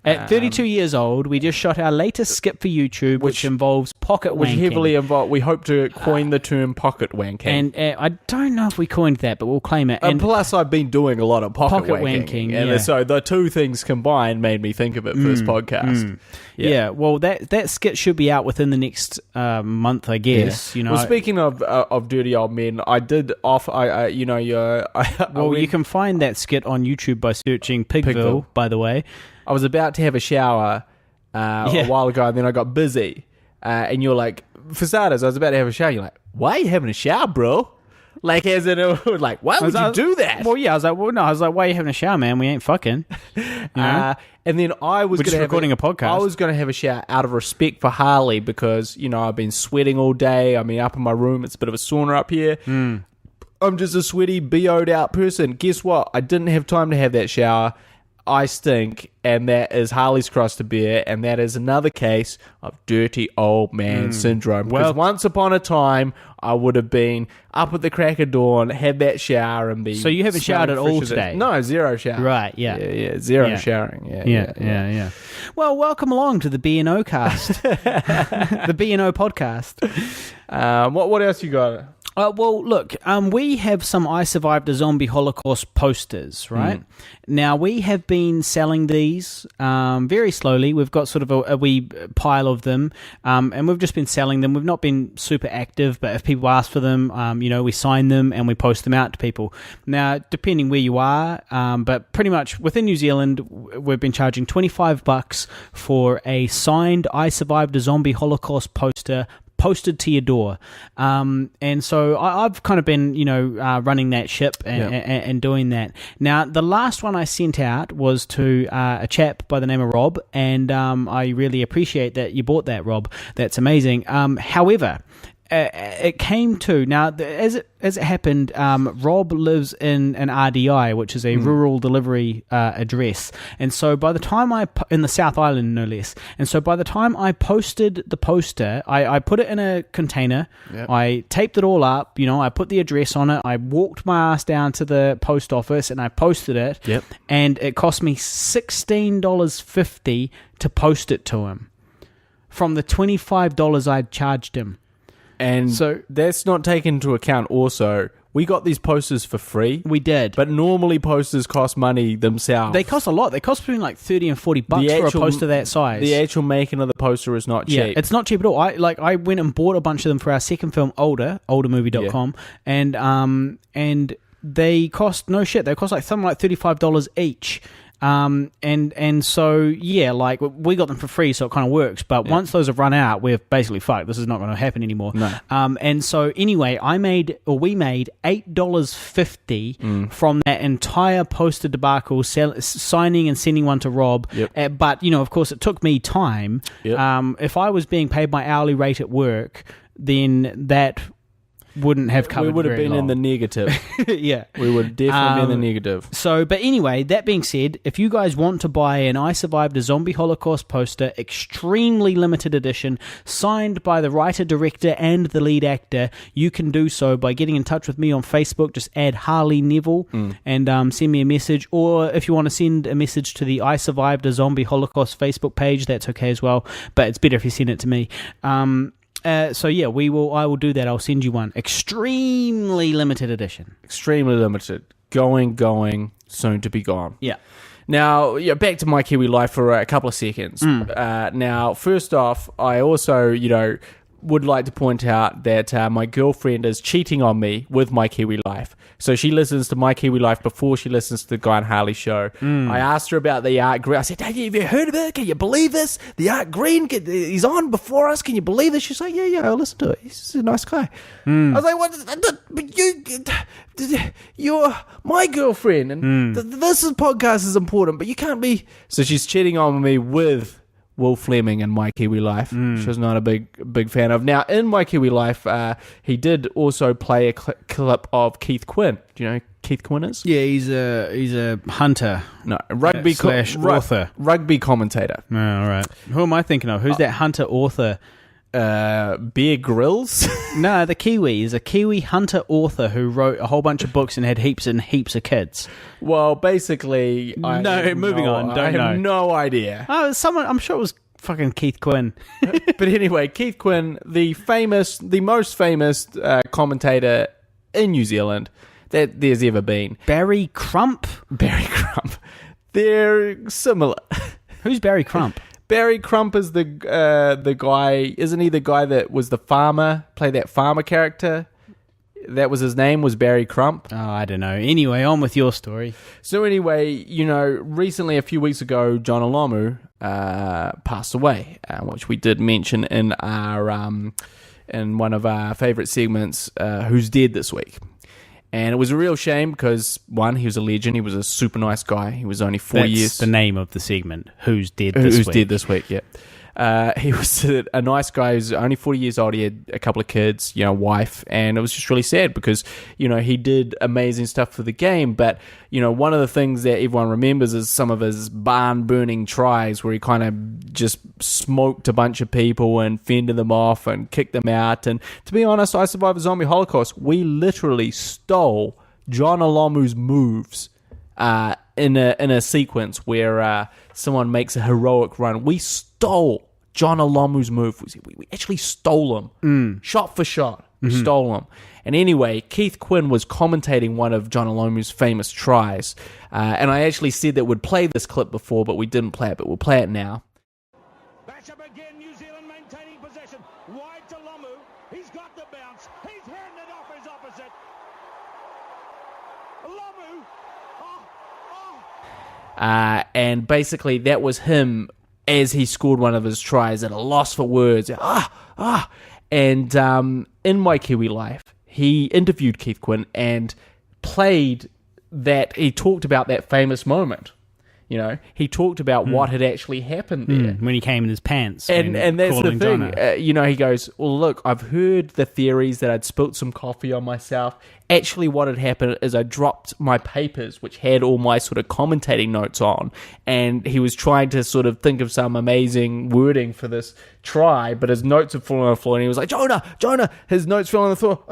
At 32 years old, we just shot our latest skit for YouTube, which involves pocket wanking. Which heavily involved. We hope to coin the term pocket wanking. And I don't know if we coined that, but we'll claim it. And plus, I've been doing a lot of pocket wanking. And so the two things combined made me think of it for this podcast. Yeah, well, that skit should be out within the next month, I guess. You know. Well, speaking of dirty old men, I did offer. You can find that skit on YouTube by searching Pigville. By the way, I was about to have a shower a while ago, and then I got busy. And you're like, for starters, I was about to have a shower. You're like, why are you having a shower, bro? Like, as in, like, why would you do that? Well, yeah, I was like, why are you having a shower, man? We ain't fucking. You know? And then I was just recording a podcast. I was going to have a shower out of respect for Harley because, you know, I've been sweating all day. I mean, up in my room, it's a bit of a sauna up here. I'm just a sweaty, BO'd out person. Guess what? I didn't have time to have that shower. I stink, and that is Harley's cross to bear, and that is another case of dirty old man syndrome. Because once upon a time, I would have been up at the crack of dawn, had that shower, and be. So you haven't showered at all today? No, zero shower. Right? Yeah, zero showering. Yeah. Well, welcome along to the B&O cast, the B&O podcast. What else you got? Well, look, we have some I Survived a Zombie Holocaust posters, right? Now, we have been selling these very slowly. We've got sort of a wee pile of them, and we've just been selling them. We've not been super active, but if people ask for them, you know, we sign them and we post them out to people. Now, depending where you are, but pretty much within New Zealand, we've been charging $25 for a signed I Survived a Zombie Holocaust poster posted to your door. And so I've kind of been, you know, running that ship and doing that. Now, the last one I sent out was to a chap by the name of Rob, and I really appreciate that you bought that, Rob. That's amazing. However, it came to now as it happened. Rob lives in an RDI, which is a rural delivery address, and so by the time in the South Island, no less, and so by the time I posted the poster, I put it in a container. Yep. I taped it all up. I put the address on it. I walked my ass down to the post office and I posted it. Yep. And it cost me $16.50 to post it to him from the $25 I'd charged him. And so that's not taken into account also. We got these posters for free. We did. But normally posters cost money themselves. They cost a lot. They cost between like $30 and $40 for a poster that size. The actual making of the poster is not cheap. Yeah, it's not cheap at all. I went and bought a bunch of them for our second film, oldermovie.com, and they cost no shit. They cost like something like $35 each. And so like we got them for free, so it kind of works. But once those have run out, we're basically fucked. This is not going to happen anymore. No. And so anyway, we made $8.50 from that entire poster debacle, signing and sending one to Rob. Yep. But of course, it took me time. Yep. If I was being paid my hourly rate at work, then that wouldn't have covered. We would have very been long. in the negative. Yeah, we would definitely be in the negative. So, but anyway, that being said, if you guys want to buy an I Survived a Zombie Holocaust poster, extremely limited edition, signed by the writer, director, and the lead actor, you can do so by getting in touch with me on Facebook. Just add Harley Neville and send me a message. Or if you want to send a message to the I Survived a Zombie Holocaust Facebook page, that's okay as well. But it's better if you send it to me. So yeah, I will do that. I'll send you one. Extremely limited edition. Extremely limited. Going, soon to be gone. Yeah. Now, back to My Kiwi Life for a couple of seconds. Now, first off, I also, would like to point out that my girlfriend is cheating on me with My Kiwi Life. So she listens to My Kiwi Life before she listens to the Guy and Harley show. I asked her about the Art Green. I said, have you heard of it? Can you believe this? The Art Green, he's on before us. Can you believe this? She's like, yeah, I'll listen to it. He's a nice guy. I was like, what? But you're my girlfriend. And this podcast is important, but you can't be... So she's cheating on me with Will Fleming in My Kiwi Life, which I was not a big fan of. Now, in My Kiwi Life, he did also play a clip of Keith Quinn. Do you know who Keith Quinn is? Yeah, he's a hunter. No, rugby slash author. Rugby commentator. Oh, all right. Who am I thinking of? Who's that hunter author? Bear Grylls? No, the Kiwi is a Kiwi hunter author who wrote a whole bunch of books and had heaps and heaps of kids. Well, basically, I have no idea. Oh, I'm sure it was fucking Keith Quinn. But anyway, Keith Quinn, the most famous commentator in New Zealand that there's ever been. Barry Crump. They're similar. Who's Barry Crump? Barry Crump is the guy, isn't he the guy that was the farmer, played that farmer character? That was his name, was Barry Crump? Oh, I don't know. Anyway, on with your story. So anyway, recently, a few weeks ago, John Olomu passed away, which we did mention in our in one of our favourite segments, Who's Dead This Week. And it was a real shame because, one, he was a legend. He was a super nice guy. He was only 4 years. That's the name of the segment, Who's Dead This Week. Who's Dead This Week, yeah. He was a nice guy. He was only 40 years old. He had a couple of kids, wife. And it was just really sad because, he did amazing stuff for the game. But, one of the things that everyone remembers is some of his barn-burning tries where he kind of just smoked a bunch of people and fended them off and kicked them out. And to be honest, I Survived a Zombie Holocaust. We literally stole John Olomu's moves in a sequence where someone makes a heroic run. We stole John Olomu's move. We actually stole him. Shot for shot. Stole him. And anyway, Keith Quinn was commentating one of John Olomu's famous tries. And I actually said that we'd play this clip before, but we didn't play it. But we'll play it now. Match up again, New Zealand maintaining possession. Wide to Lomu. He's got the bounce. He's handed it off his opposite. Lomu. And basically that was him as he scored one of his tries at a loss for words. And in My Kiwi Life, he interviewed Keith Quinn and played that. He talked about that famous moment. You know, he talked about what had actually happened there. When he came in his pants. And that's the calling thing. Jonah. You know, he goes, well, look, I've heard the theories that I'd spilt some coffee on myself. Actually, what had happened is I dropped my papers, which had all my sort of commentating notes on, and he was trying to sort of think of some amazing wording for this try, but his notes had fallen on the floor, and he was like, Jonah, his notes fell on the floor.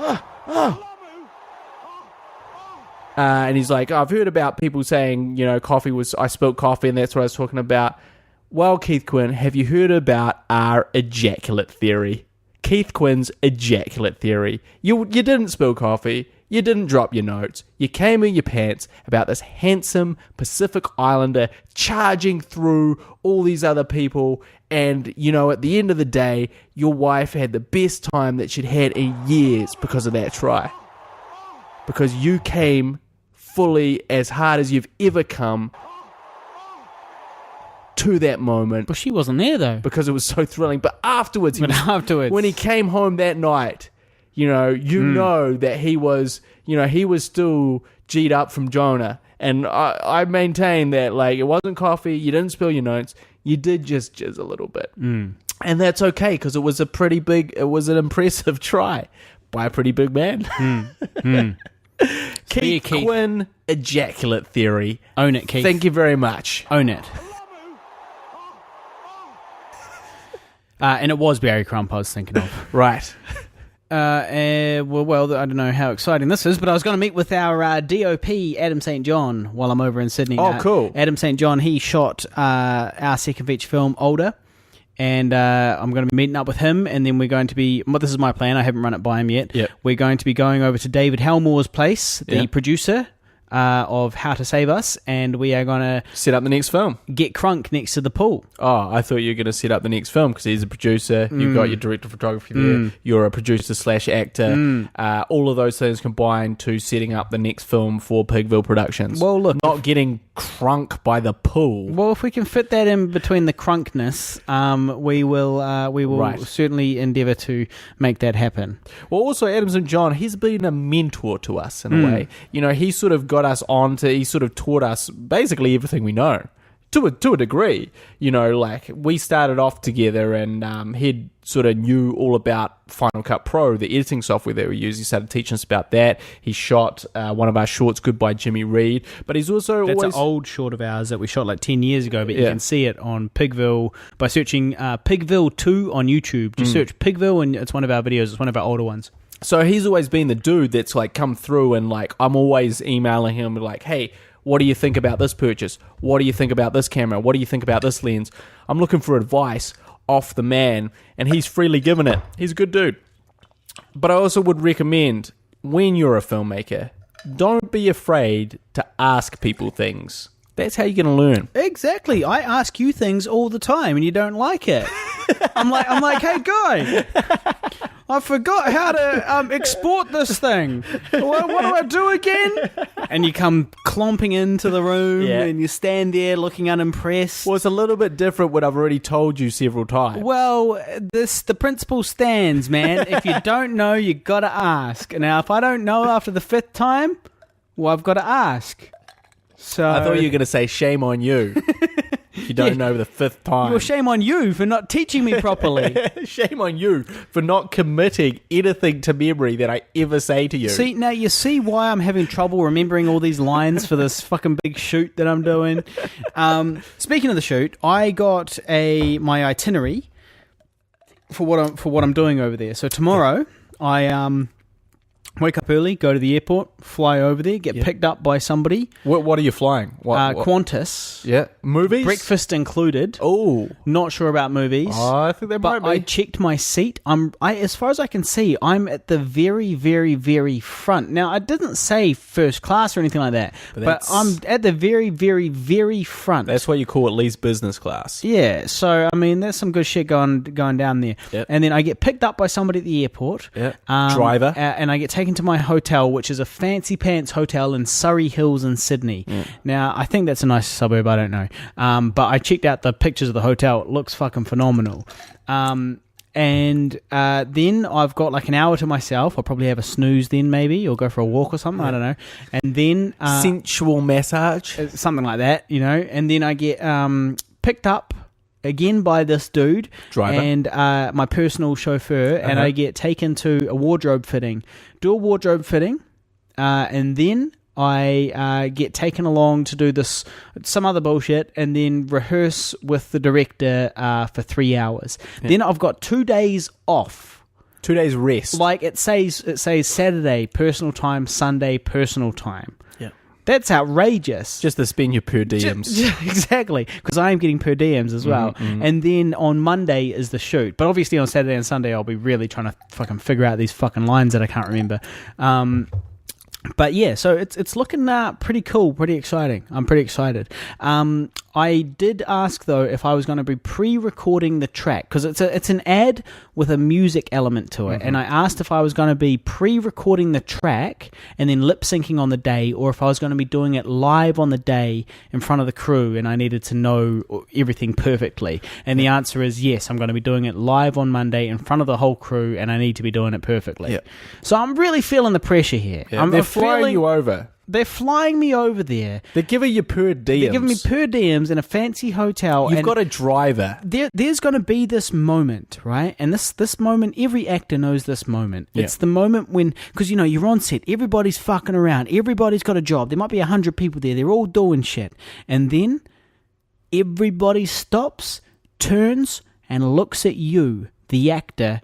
And he's like, I've heard about people saying, you know, I spilt coffee and that's what I was talking about. Well, Keith Quinn, have you heard about our ejaculate theory? Keith Quinn's ejaculate theory. You didn't spill coffee. You didn't drop your notes. You came in your pants about this handsome Pacific Islander charging through all these other people. And, you know, at the end of the day, your wife had the best time that she'd had in years because of that try. Because you came fully as hard as you've ever come to that moment. But she wasn't there, though. Because it was so thrilling. But afterwards, when he came home that night, you know that he was still G'd up from Jonah. And I maintain that, like, it wasn't coffee, you didn't spill your notes, you did just jizz a little bit. And that's okay, because it was an impressive try by a pretty big man. Keith Quinn, ejaculate theory. Own it, Keith. Thank you very much. Own it. And it was Barry Crump I was thinking of. Right. Well, I don't know how exciting this is, but I was going to meet with our DOP, Adam St. John, while I'm over in Sydney. Oh, cool. Adam St. John, he shot our second feature film, Older, and I'm going to be meeting up with him, and then we're going to be, well, this is my plan, I haven't run it by him yet. Yep. We're going to be going over to David Helmore's place, the producer of How to Save Us, and we are going to set up the next film. Get crunk next to the pool. Oh, I thought you were going to set up the next film because he's a producer. You've got your director of photography there. You're a producer / actor. All of those things combined to setting up the next film for Pigville Productions. Well, look, not getting crunk by the pool. Well, if we can fit that in between the crunkness, we will certainly endeavour to make that happen. Well, also Adam St. John, he's been a mentor to us in a way. You know, he sort of got us he sort of taught us basically everything we know to a degree. You know, like we started off together and he'd sort of knew all about Final Cut Pro, the editing software that we use. He started teaching us about that. He shot one of our shorts, Goodbye Jimmy Reed, but he's also That's an old short of ours that we shot like 10 years ago, but you can see it on Pigville by searching Pigville 2 on YouTube. Just search Pigville and it's one of our videos. It's one of our older ones. So he's always been the dude that's like come through and like I'm always emailing him like, hey, what do you think about this purchase? What do you think about this camera? What do you think about this lens? I'm looking for advice off the man, and he's freely given it. He's a good dude. But I also would recommend, when you're a filmmaker, don't be afraid to ask people things. That's how you're going to learn. Exactly. I ask you things all the time and you don't like it. I'm like, hey guy, I forgot how to export this thing. What do I do again? And you come clomping into the room and you stand there looking unimpressed. Well, it's a little bit different what I've already told you several times. Well, the principle stands, man. If you don't know, you got to ask. Now, if I don't know after the 5th time, well, I've got to ask. So I thought you were going to say shame on you. You don't know the 5th time. Well, shame on you for not teaching me properly. Shame on you for not committing anything to memory that I ever say to you. See, now you see why I'm having trouble remembering all these lines for this fucking big shoot that I'm doing. Speaking of the shoot, I got my itinerary for what I'm doing over there. So tomorrow, I wake up early, go to the airport, fly over there, get picked up by somebody. What are you flying? What? Qantas. Yeah. Movies? Breakfast included. Oh. Not sure about movies. Oh, I think there might be. I checked my seat. As far as I can see, I'm at the very, very, very front. Now, I didn't say first class or anything like that, but I'm at the very, very, very front. That's what you call at least business class. Yeah. So, I mean, there's some good shit going down there. Yep. And then I get picked up by somebody at the airport. Yeah. Driver. And I get taken to my hotel, which is a fancy pants hotel in Surrey Hills in Sydney. Now, I think that's a nice suburb, I don't know. But I checked out the pictures of the hotel. It looks fucking phenomenal. And And then I've got like an hour to myself. I'll probably have a snooze then maybe, or go for a walk or something. I don't know. And then sensual massage, something like that, you know. And then I get picked up again by this dude, driver, and my personal chauffeur, and I get taken to a wardrobe fitting. Do a wardrobe fitting, and then I get taken along to do some other bullshit, and then rehearse with the director for 3 hours. Yeah. Then I've got 2 days off. 2 days rest. Like it says Saturday personal time, Sunday personal time. Yeah. That's outrageous. Just to spend your per diems. Exactly, because I am getting per diems as well. Mm-hmm. And then on Monday is the shoot. But obviously on Saturday and Sunday I'll be really trying to fucking figure out these fucking lines that I can't remember. But yeah, so it's looking pretty cool, pretty exciting. I'm pretty excited. I did ask though if I was going to be pre-recording the track, because it's an ad with a music element to it, and I asked if I was going to be pre-recording the track and then lip syncing on the day, or if I was going to be doing it live on the day in front of the crew, and I needed to know everything perfectly. And the answer is yes, I'm going to be doing it live on Monday in front of the whole crew, and I need to be doing it perfectly. Yep. So I'm really feeling the pressure here. Yeah, they're flying you over. They're flying me over there. They're giving you per diems. They're giving me per diems in a fancy hotel. You've got a driver. There's going to be this moment, right? And this moment, every actor knows this moment. Yeah. It's the moment when, because, you know, you're on set, everybody's fucking around, everybody's got a job. There might be 100 people there. They're all doing shit. And then everybody stops, turns, and looks at you, the actor.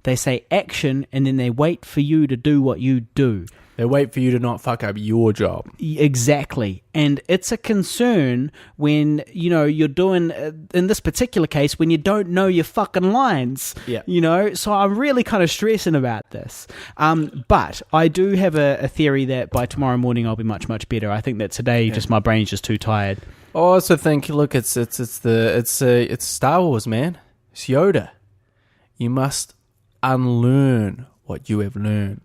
They say action, and then they wait for you to do what you do. They wait for you to not fuck up your job. Exactly. And it's a concern when, you know, you're doing, in this particular case, when you don't know your fucking lines. Yeah. You know, so I'm really kind of stressing about this. But I do have a theory that by tomorrow morning I'll be much, much better. I think that today just my brain's just too tired. I also think, look, it's Star Wars, man. It's Yoda. You must unlearn what you have learned.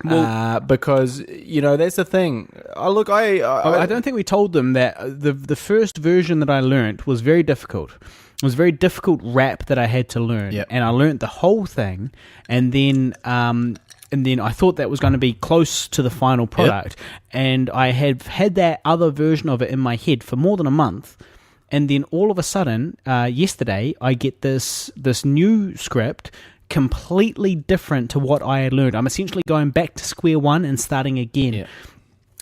Well, because, you know, that's the thing. I don't think we told them that the first version that I learnt was very difficult. It was a very difficult rap that I had to learn. Yep. And I learnt the whole thing, and then I thought that was going to be close to the final product. Yep. And I had that other version of it in my head for more than a month. And then all of a sudden, yesterday, I get this new script completely different to what I had learned. I'm essentially going back to square one and starting again. Yeah.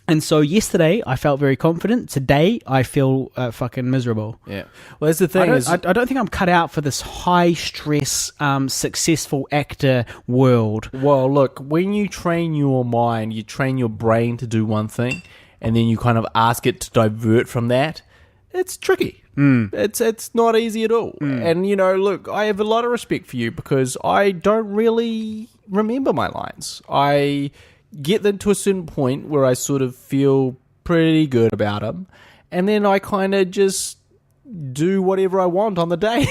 And so yesterday I felt very confident. Today I feel fucking miserable. Yeah. Well, that's the thing. I don't think I'm cut out for this high stress, successful actor world. Well, look, when you train your mind, you train your brain to do one thing, and then you kind of ask it to divert from that. It's tricky. It's not easy at all. And, you know, look, I have a lot of respect for you because I don't really remember my lines. I get them to a certain point where I sort of feel pretty good about them, and then I kind of just do whatever I want on the day.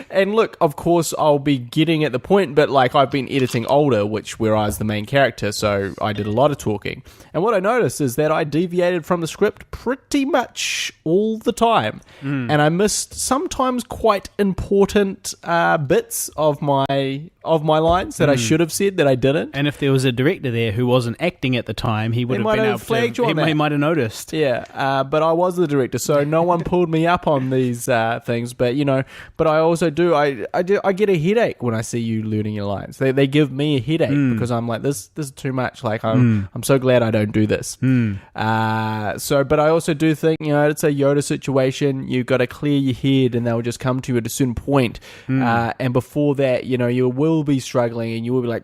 And look, of course, I'll be getting at the point, but like I've been editing older, where I was the main character, so I did a lot of talking. And what I noticed is that I deviated from the script pretty much all the time, and I missed sometimes quite important bits of my lines that I should have said that I didn't. And if there was a director there who wasn't acting at the time, he would have been able to. He might have noticed. Yeah, but I was the director, so no one pulled me up on these things. But you know, but I also do. I get a headache when I see you learning your lines. They give me a headache because I'm like, this is too much. Like I'm so glad I don't do this. But I also do think, you know, it's a Yoda situation. You've got to clear your head, and they'll just come to you at a certain point. And before that, you know, you will be struggling, and you will be like,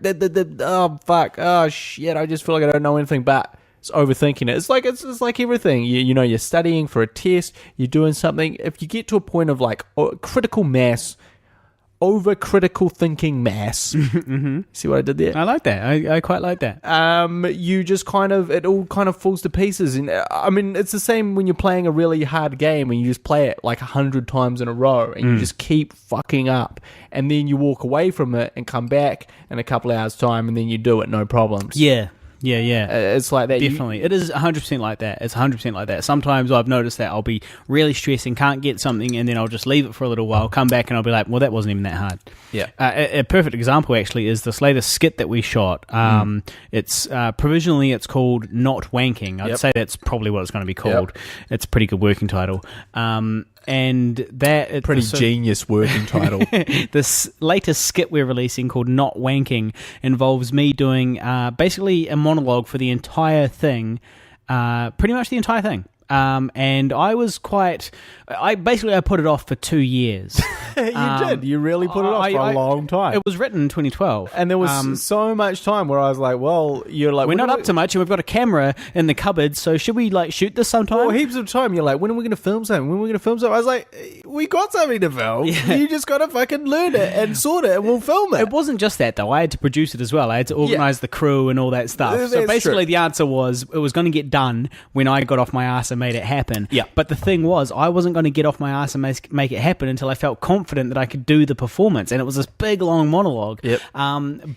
oh fuck, oh shit, I just feel like I don't know anything, but it's overthinking it. It's like everything. You know, you're studying for a test, you're doing something. If you get to a point of like critical mass, over critical thinking mass. See what I did there? I like that. I quite like that. You just it all kind of falls to pieces. And I mean, it's the same when you're playing a really hard game and you just play it like 100 times in a row and you just keep fucking up. And then you walk away from it and come back in a couple hours time and then you do it, no problems. Yeah. Yeah. It's like that. Definitely. It is 100% like that. It's 100% like that. Sometimes I've noticed that I'll be really stressing, can't get something, and then I'll just leave it for a little while, come back, and I'll be like, well, that wasn't even that hard. Yeah. A perfect example, actually, is this latest skit that we shot. It's provisionally, it's called Not Wanking. I'd say that's probably what it's going to be called. It's a pretty good working title. And that... Pretty genius working title. This latest skit we're releasing called Not Wanking involves me doing basically a monologue for the entire thing, pretty much the entire thing. And I was quite... I put it off for 2 years. You did. You really put it off for a long time. It was written in 2012. And there was so much time where I was like, well, you're like... We're not up to much, and we've got a camera in the cupboard, so should we, like, shoot this sometime? Well, heaps of time. You're like, when are we going to film something? When are we going to film something? I was like, we got something to film. Yeah. You just got to fucking learn it and sort it, and we'll film it. It wasn't just that, though. I had to produce it as well. I had to organise the crew and all that stuff. So basically, the answer was, it was going to get done when I got off my ass and made it happen. Yeah. But the thing was, I wasn't going to get off my ass and make it happen until I felt confident that I could do the performance, and it was this big long monologue. Yep.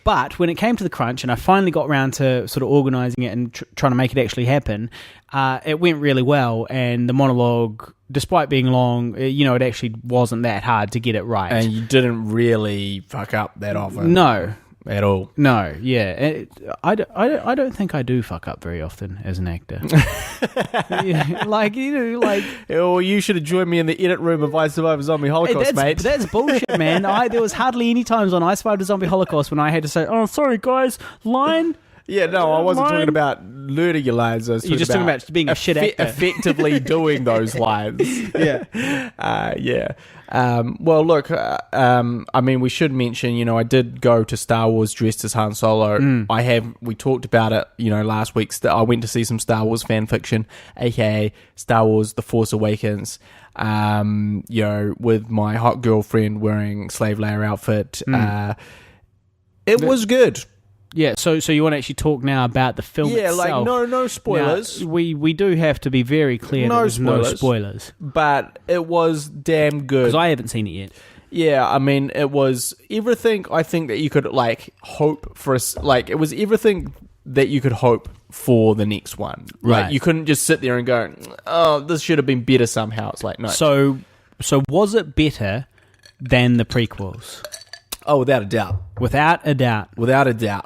But when it came to the crunch, and I finally got around to sort of organising it and trying to make it actually happen, it went really well, and the monologue, despite being long, it actually wasn't that hard to get it right. And you didn't really fuck up that often. No. At all. No, yeah. I don't think I do fuck up very often as an actor. Oh, you should have joined me in the edit room of I Survived a Zombie Holocaust, mate. That's bullshit, man. There was hardly any times on I Survived a Zombie Holocaust when I had to say, oh, sorry, guys, line... Yeah, no, I wasn't talking about learning your lines. I was You're just talking about being a shit actor. Effectively doing those lines. Yeah. Well, look, I mean, we should mention, I did go to Star Wars dressed as Han Solo. We talked about it, last week. I went to see some Star Wars fan fiction, aka Star Wars The Force Awakens, with my hot girlfriend wearing Slave Leia outfit. It was good. Yeah, so you want to actually talk now about the film itself? Yeah, like no spoilers. Now, we do have to be very clear that there's no spoilers. But it was damn good. Because I haven't seen it yet. Yeah, I mean, it was everything I think that you could, hope for. It was everything that you could hope for the next one. Right. Like, you couldn't just sit there and go, oh, this should have been better somehow. It's like, no. So was it better than the prequels? Oh, without a doubt. Without a doubt.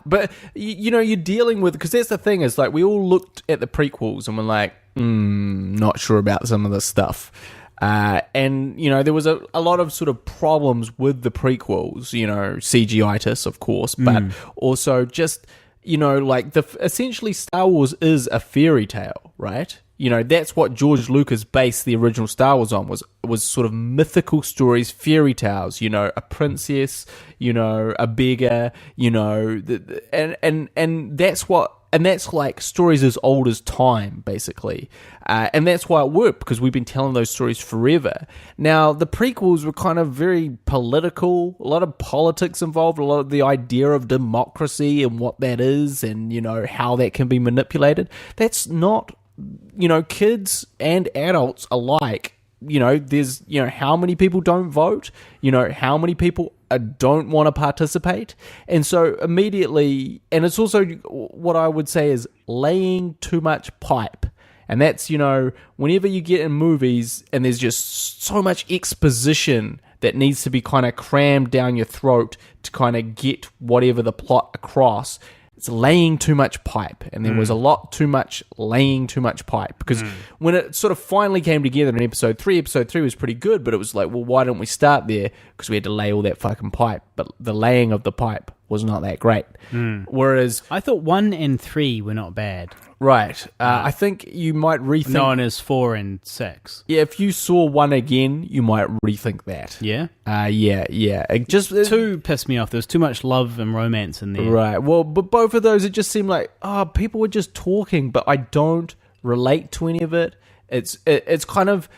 But, you're dealing with... Because that's the thing, is like, we all looked at the prequels and were like, not sure about some of this stuff. And, there was a lot of sort of problems with the prequels, CGI-itis, of course, but also just, essentially Star Wars is a fairy tale, right? That's what George Lucas based the original Star Wars on, was sort of mythical stories, fairy tales, a princess, a beggar, and that's what, and that's like stories as old as time, basically. And that's why it worked, because we've been telling those stories forever. Now, the prequels were kind of very political, a lot of politics involved, a lot of the idea of democracy and what that is, and, how that can be manipulated. That's not... kids and adults alike, there's, how many people don't vote, how many people don't want to participate. And so immediately, and it's also what I would say is laying too much pipe. And that's, whenever you get in movies and there's just so much exposition that needs to be kind of crammed down your throat to kind of get whatever the plot across, it's laying too much pipe, and there was a lot too much laying too much pipe, because when it sort of finally came together in episode 3 was pretty good, but it was like, well, why don't we start there? Because we had to lay all that fucking pipe, but the laying of the pipe was not that great. Whereas... I thought 1 and 3 were not bad. Right. I think you might rethink... Known as 4 and 6. Yeah, if you saw 1 again, you might rethink that. Yeah? Yeah. It just 2 pissed me off. There was too much love and romance in there. Right. Well, but both of those, it just seemed like, people were just talking, but I don't relate to any of it. It's kind of...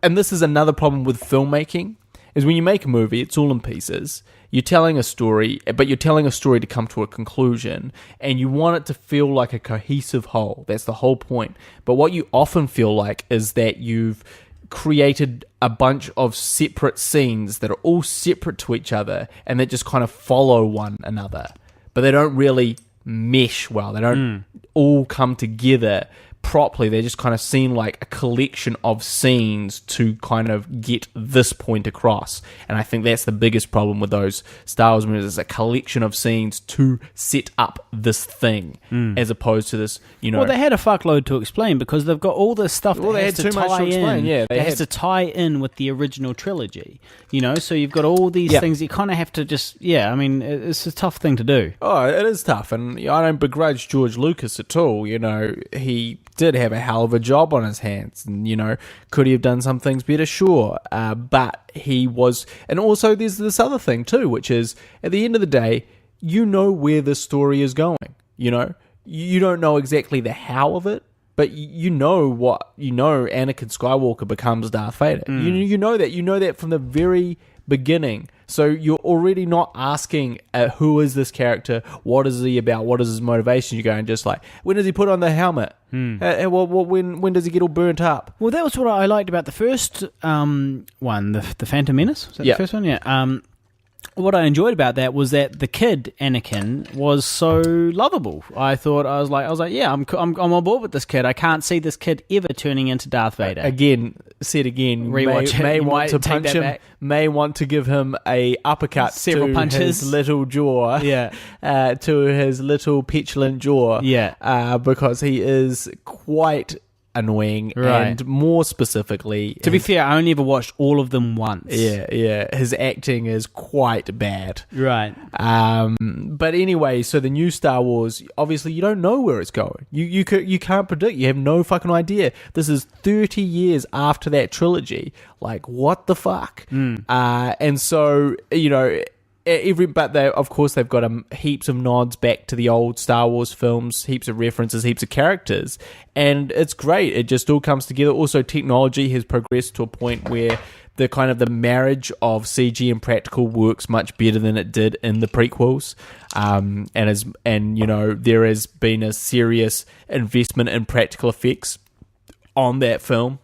And this is another problem with filmmaking, is when you make a movie, it's all in pieces. You're telling a story, but you're telling a story to come to a conclusion, and you want it to feel like a cohesive whole. That's the whole point. But what you often feel like is that you've created a bunch of separate scenes that are all separate to each other, and that just kind of follow one another. But they don't really mesh well. They don't all come together properly. They just kind of seem like a collection of scenes to kind of get this point across. And I think that's the biggest problem with those Star Wars movies. It's a collection of scenes to set up this thing, as opposed to this, Well, they had a fuckload to explain because they've got all this stuff that they has had to too much tie to explain. in. Yeah, has to tie in with the original trilogy. So you've got all these things you kind of have to just. Yeah, I mean, it's a tough thing to do. Oh, it is tough, and I don't begrudge George Lucas at all. He did have a hell of a job on his hands, and could he have done some things better? Sure, but he was. And also there's this other thing too, which is at the end of the day, where the story is going. You don't know exactly the how of it, but Anakin Skywalker becomes Darth Vader. You know that from the very beginning. So you're already not asking who is this character, what is he about, what is his motivation. You're going just like, when does he put on the helmet? When does he get all burnt up? Well, that was what I liked about the first one, the Phantom Menace. Was that the first one? Yeah. What I enjoyed about that was that the kid Anakin was so lovable. I was like, yeah, I'm on board with this kid. I can't see this kid ever turning into Darth Vader. Rewatch may want to punch him. Back. May want to give him a uppercut. Several to punches. His little jaw. Yeah. To his little petulant jaw. Yeah. Because he is quite annoying, and more specifically, to be fair, I only ever watched all of them once. His acting is quite bad, right? But anyway, so the new Star Wars, obviously you don't know where it's going. You can't predict. You have no fucking idea. This is 30 years after that trilogy. Like, what the fuck? And so but they've got heaps of nods back to the old Star Wars films, heaps of references, heaps of characters, and it's great. It just all comes together. Also, technology has progressed to a point where the marriage of CG and practical works much better than it did in the prequels, there has been a serious investment in practical effects on that film.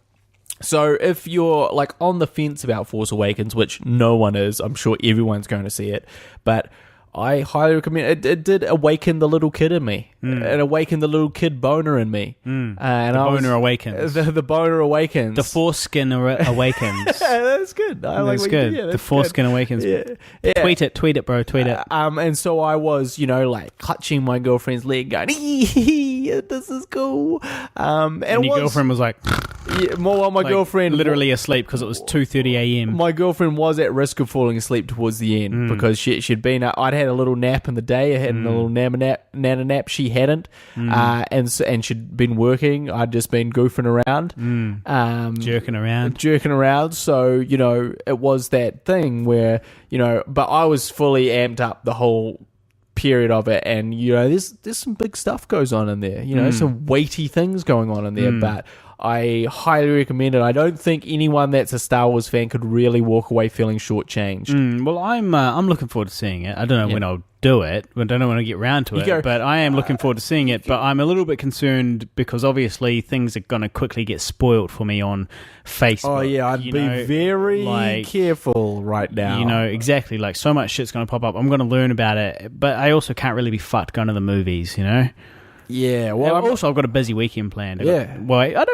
So if you're on the fence about Force Awakens, which no one is, I'm sure everyone's going to see it, but I highly recommend it. It did awaken the little kid in me. It awakened the little kid boner in me. And the boner awakens. The boner awakens. The foreskin awakens. That's good. That's good. The foreskin awakens. Yeah. Tweet it, bro. Tweet it. And so I was, clutching my girlfriend's leg, going, "This is cool." And your girlfriend was like, "Yeah." My girlfriend literally asleep because it was 2:30 a.m. My girlfriend was at risk of falling asleep towards the end because she'd been. I'd had a little nap in the day. I had a little nana nap. She hadn't, and she'd been working. I'd just been goofing around, jerking around. So it was that thing where but I was fully amped up the whole period of it, and there's some big stuff goes on in there. Some weighty things going on in there, but I highly recommend it. I don't think anyone that's a Star Wars fan could really walk away feeling shortchanged. Well, I'm looking forward to seeing it. I don't know when I'll do it. I don't know when I'll get round to it. But I am looking forward to seeing it. But I'm a little bit concerned because obviously things are going to quickly get spoiled for me on Facebook. Oh yeah, I'd be very careful right now. Exactly. Like so much shit's going to pop up. I'm going to learn about it, but I also can't really be fucked going to the movies. Yeah, well, also I've got a busy weekend planned. I don't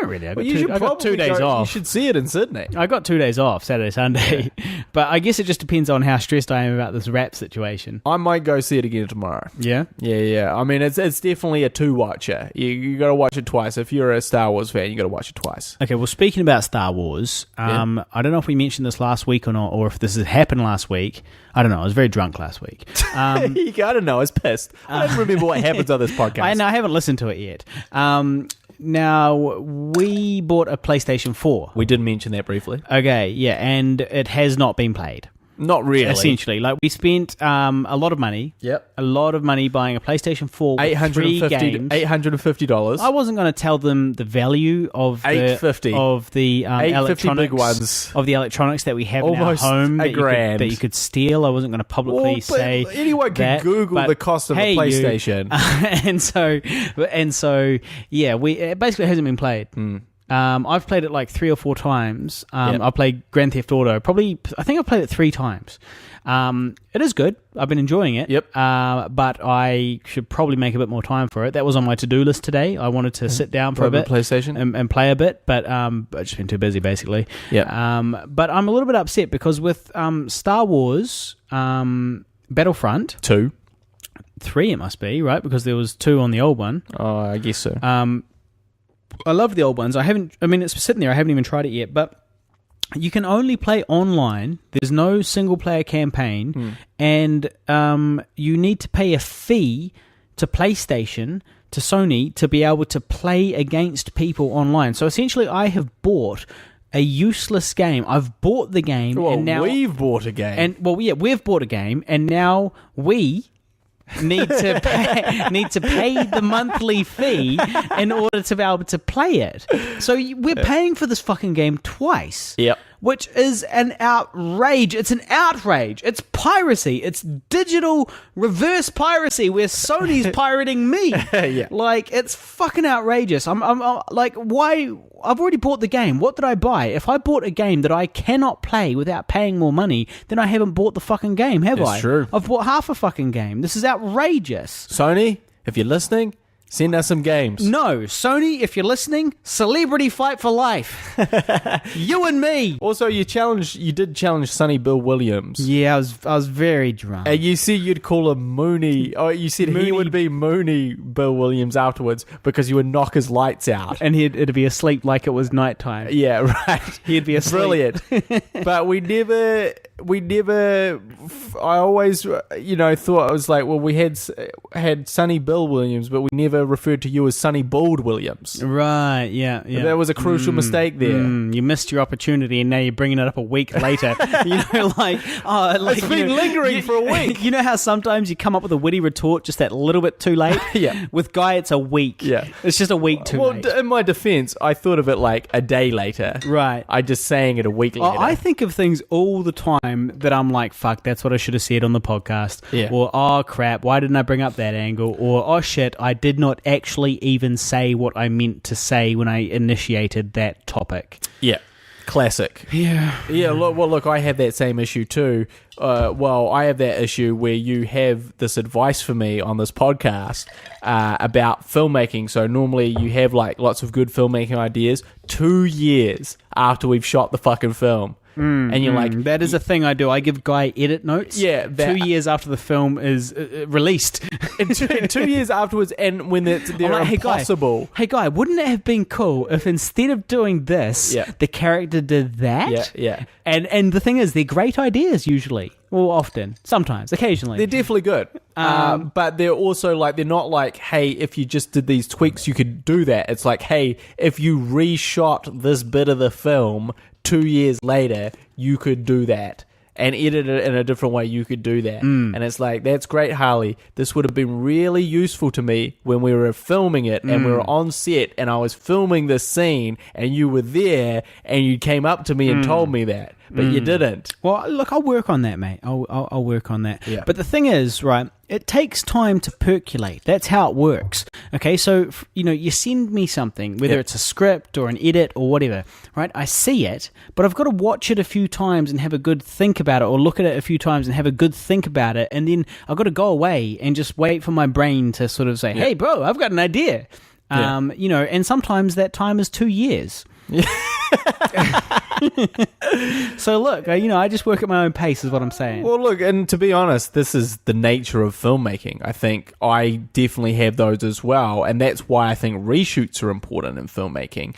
really. I got 2 days off. You should see it in Sydney. I got 2 days off, Saturday, Sunday. But I guess it just depends on how stressed I am about this rap situation. I might go see it again tomorrow. Yeah? Yeah. I mean, it's definitely a two-watcher. You got to watch it twice. If you're a Star Wars fan, you got to watch it twice. Okay, well, speaking about Star Wars, I don't know if we mentioned this last week or not, or if this has happened last week. I don't know. I was very drunk last week. You gotta know. I was pissed. I don't remember what happens on this podcast. I haven't listened to it yet. Now, we bought a PlayStation 4. We did mention that briefly. Okay, yeah, and it has not been played. Not really. Essentially. We spent a lot of money. Yep. A lot of money buying a PlayStation 4 with 3 games. $850. I wasn't going to tell them the value of the electronics, big ones. of the electronics that we have almost in our home $1,000 that you could steal. I wasn't going to publicly say anyone can Google the cost of a PlayStation. and so it basically hasn't been played. I've played it like 3 or 4 times. I played Grand Theft Auto. I think I've played it 3 times. It is good. I've been enjoying it. Yep. But I should probably make a bit more time for it. That was on my to-do list today. I wanted to sit down for a bit, PlayStation, and play a bit, but I've just been too busy, basically. Yeah. But I'm a little bit upset because with Star Wars Battlefront 2, 3, it must be, right? Because there was 2 on the old one. Oh, I guess so. I love the old ones. It's sitting there. I haven't even tried it yet, but you can only play online. There's no single player campaign, and you need to pay a fee to PlayStation, to Sony, to be able to play against people online. So essentially, I have bought a useless game. I've bought the game, and now we've bought a game. We've bought a game, and now we need to pay the monthly fee in order to be able to play it. So we're paying for this fucking game twice. Yep. Which is an outrage. It's an outrage. It's piracy. It's digital reverse piracy where Sony's pirating me. Yeah. Like, it's fucking outrageous. I'm like, why? I've already bought the game. What did I buy? If I bought a game that I cannot play without paying more money, then I haven't bought the fucking game, have I? That's true. I've bought half a fucking game. This is outrageous. Sony, if you're listening, send us some games. No, Sony, if you're listening, celebrity fight for life. You and me. Also, you did challenge Sonny Bill Williams. Yeah, I was very drunk. And you said you'd call him Mooney. Oh, you said he would be Mooney Bill Williams afterwards because you would knock his lights out. And it'd be asleep like it was nighttime. Yeah, right. He'd be asleep. Brilliant. But we never, I always, thought, I was like, well, we had Sonny Bill Williams, but we never referred to you as Sonny Bald Williams. Right, yeah. That was a crucial mistake there. You missed your opportunity, and now you're bringing it up a week later. It's been lingering for a week. You know how sometimes you come up with a witty retort just that little bit too late? Yeah. With Guy, it's a week. Yeah. It's just a week too late. Well, in my defense, I thought of it like a day later. Right. I just saying it a week later. I think of things all the time that I'm like, fuck, that's what I should have said on the podcast. Yeah. Or, oh, crap, why didn't I bring up that angle? Or, oh, shit, I did not actually even say what I meant to say when I initiated that topic. Yeah. Classic. Yeah. Yeah, look, I have that same issue too. I have that issue where you have this advice for me on this podcast about filmmaking. So normally you have like lots of good filmmaking ideas 2 years after we've shot the fucking film. And you're like... That is a thing I do. I give Guy edit notes. Yeah. 2 years after the film is released. And 2 years afterwards, and when they're like, impossible... Hey, Guy, wouldn't it have been cool if instead of doing this, the character did that? Yeah. And the thing is, they're great ideas usually. Well, often. Sometimes. Occasionally. They're definitely good. But they're also like, they're not like, hey, if you just did these tweaks, you could do that. It's like, hey, if you reshot this bit of the film 2 years later, you could do that. And edit it in a different way, you could do that. And it's like, that's great, Harley. This would have been really useful to me when we were filming it and we were on set and I was filming this scene and you were there and you came up to me and told me that. But you didn't. Well, look, I'll work on that, mate. I'll work on that. Yeah. But the thing is, right, it takes time to percolate. That's how it works. Okay, so, you send me something, whether it's a script or an edit or whatever, right? I see it, but I've got to watch it a few times and have a good think about it, or look at it a few times and have a good think about it, and then I've got to go away and just wait for my brain to sort of say, hey, bro, I've got an idea. And sometimes that time is 2 years. So look, I just work at my own pace is what I'm saying. Well, look, and to be honest, this is the nature of filmmaking. I think I definitely have those as well, and that's why I think reshoots are important in filmmaking,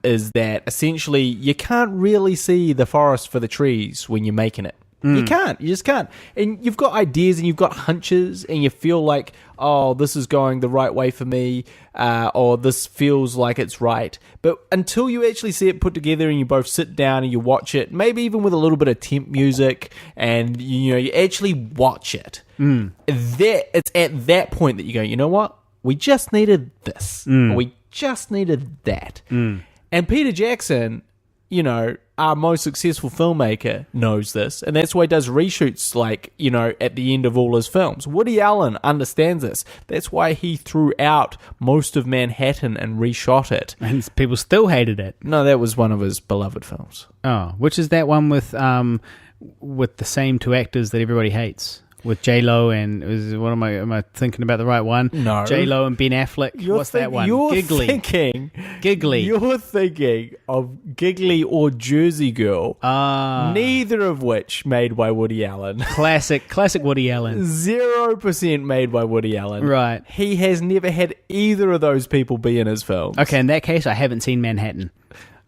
is that essentially you can't really see the forest for the trees when you're making it. You can't. You just can't. And you've got ideas and you've got hunches and you feel like, oh, this is going the right way for me, or this feels like it's right. But until you actually see it put together and you both sit down and you watch it, maybe even with a little bit of temp music, and you actually watch it, it's at that point that you go, you know what? We just needed this. Or we just needed that. And Peter Jackson, our most successful filmmaker, knows this, and that's why he does reshoots at the end of all his films. Woody Allen understands this. That's why he threw out most of Manhattan and reshot it. And people still hated it. No, that was one of his beloved films. Oh, which is that one with with the same two actors that everybody hates. With J-Lo and am I thinking about the right one? No. J-Lo and Ben Affleck. What's that one? Giggly. Giggly. You're thinking of Giggly or Jersey Girl. Neither of which made by Woody Allen. Classic Woody Allen. 0% made by Woody Allen. Right. He has never had either of those people be in his films. Okay, in that case, I haven't seen Manhattan.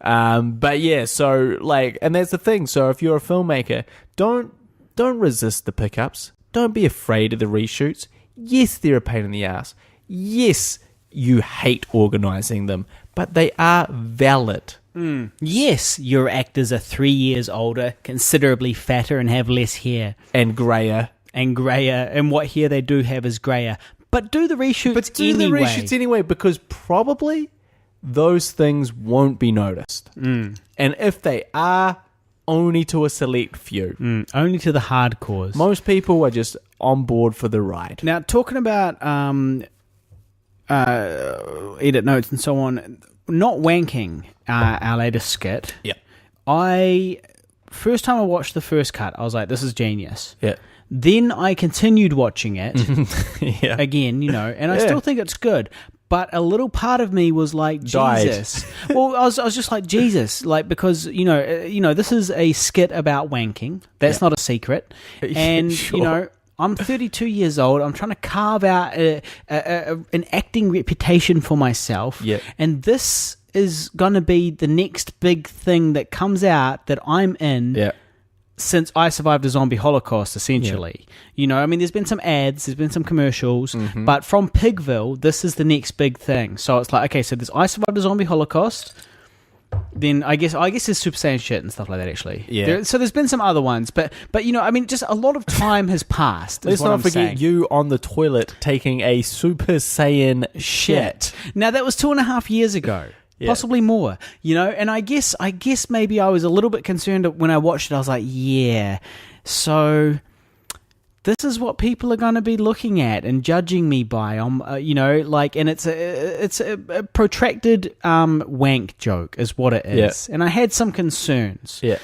But yeah, so and that's the thing. So if you're a filmmaker, don't resist the pickups. Don't be afraid of the reshoots. Yes, they're a pain in the ass. Yes, you hate organising them, but they are valid. Yes, your actors are 3 years older, considerably fatter, and have less hair. And greyer. And what hair they do have is greyer. But do the reshoots anyway. The reshoots anyway, because probably those things won't be noticed. And if they are, only to a select few. Only to the hardcores. Most people are just on board for the ride. Now, talking about edit notes and so on, not wanking, our latest skit. Yeah. First time I watched the first cut, I was like, this is genius. Yeah. Then I continued watching it again, and I still think it's good. But a little part of me was like, Jesus. Well, I was just like, Jesus, like, because, this is a skit about wanking. That's not a secret. And, Sure. I'm 32 years old. I'm trying to carve out an acting reputation for myself. Yeah. And this is going to be the next big thing that comes out that I'm in. Yeah. Since I survived a zombie holocaust, essentially. Yeah. There's been some ads, there's been some commercials, but from Pigville, this is the next big thing. So it's like, okay, so there's I survived a zombie holocaust, then I guess there's Super Saiyan shit and stuff like that, actually. Yeah. So there's been some other ones, but just a lot of time has passed. Let's not forget you on the toilet taking a Super Saiyan shit. Now, that was 2.5 years ago. Yeah. Possibly more, and I guess maybe I was a little bit concerned when I watched it. I was like, yeah, so this is what people are going to be looking at and judging me by, and it's a protracted wank joke is what it is, and I had some concerns. Yeah.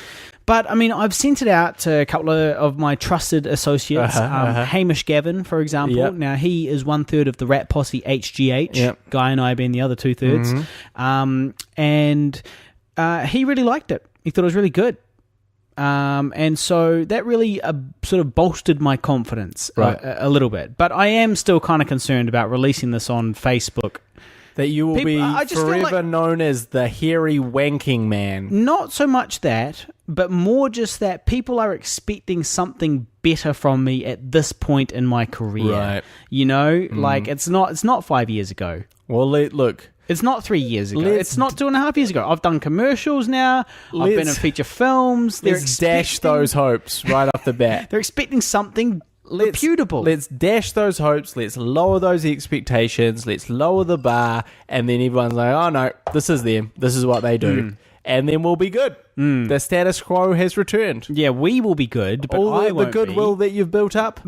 But, I've sent it out to a couple of my trusted associates. Hamish Gavin, for example. Yep. Now, he is 1/3 of the rat posse HGH. Yep. Guy and I being the other 2/3. And he really liked it. He thought it was really good. And so that really sort of bolstered my confidence a little bit. But I am still kind of concerned about releasing this on Facebook. That you will be forever known as the hairy wanking man. Not so much that, but more just that people are expecting something better from me at this point in my career. Right. Like it's not 5 years ago. Well, look. It's not 3 years ago. It's not 2.5 years ago. I've done commercials now. I've been in feature films. Let's dash those hopes right off the bat. They're expecting something reputable. Let's dash those hopes. Let's lower those expectations. Let's lower the bar. And then everyone's like, oh no, this is them. This is what they do. And then we'll be good. The status quo has returned. Yeah, we will be good, but all the goodwill that you've built up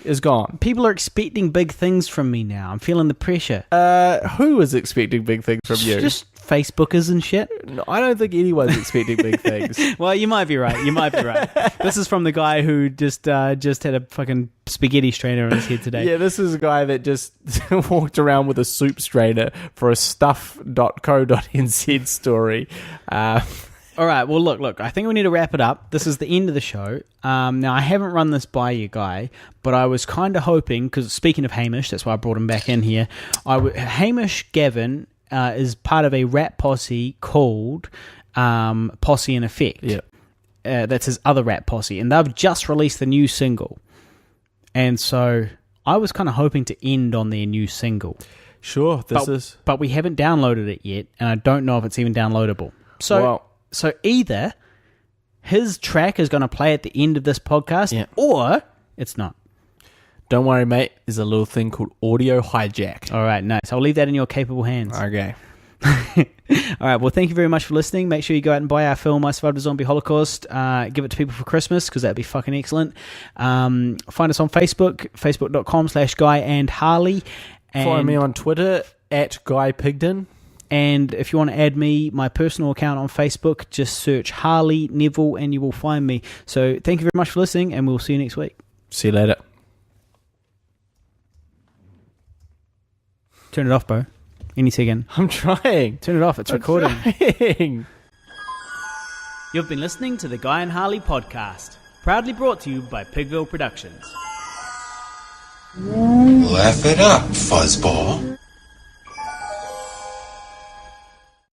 is gone. People are expecting big things from me now. I'm feeling the pressure. Who is expecting big things from you? Just Facebookers and shit. No, I don't think anyone's expecting big things. Well, you might be right. This is from the guy who just had a fucking spaghetti strainer on his head today. Yeah, this is a guy that just walked around with a soup strainer for a stuff.co.nz story. All right, well, look, I think we need to wrap it up. This is the end of the show. Now, I haven't run this by you, Guy, but I was kind of hoping, because speaking of Hamish, that's why I brought him back in here. Hamish Gavin is part of a rap posse called Posse in Effect. Yeah. That's his other rap posse, and they've just released the new single. And so I was kind of hoping to end on their new single. Sure, But we haven't downloaded it yet, and I don't know if it's even downloadable. So either his track is going to play at the end of this podcast, or it's not. Don't worry, mate. There's a little thing called audio hijack. All right, nice. I'll leave that in your capable hands. Okay. All right, well, thank you very much for listening. Make sure you go out and buy our film, I Survived a Zombie Holocaust. Give it to people for Christmas, because that'd be fucking excellent. Find us on Facebook, facebook.com/Guy and Harley. Follow me on Twitter, @GuyPigden. And if you want to add me, my personal account on Facebook, just search Harley Neville and you will find me. So thank you very much for listening, and we'll see you next week. See you later. Turn it off, Bo. Any second. I'm trying. Turn it off. It's recording. Trying. You've been listening to the Guy and Harley podcast, proudly brought to you by Pigville Productions. Laugh it up, fuzzball.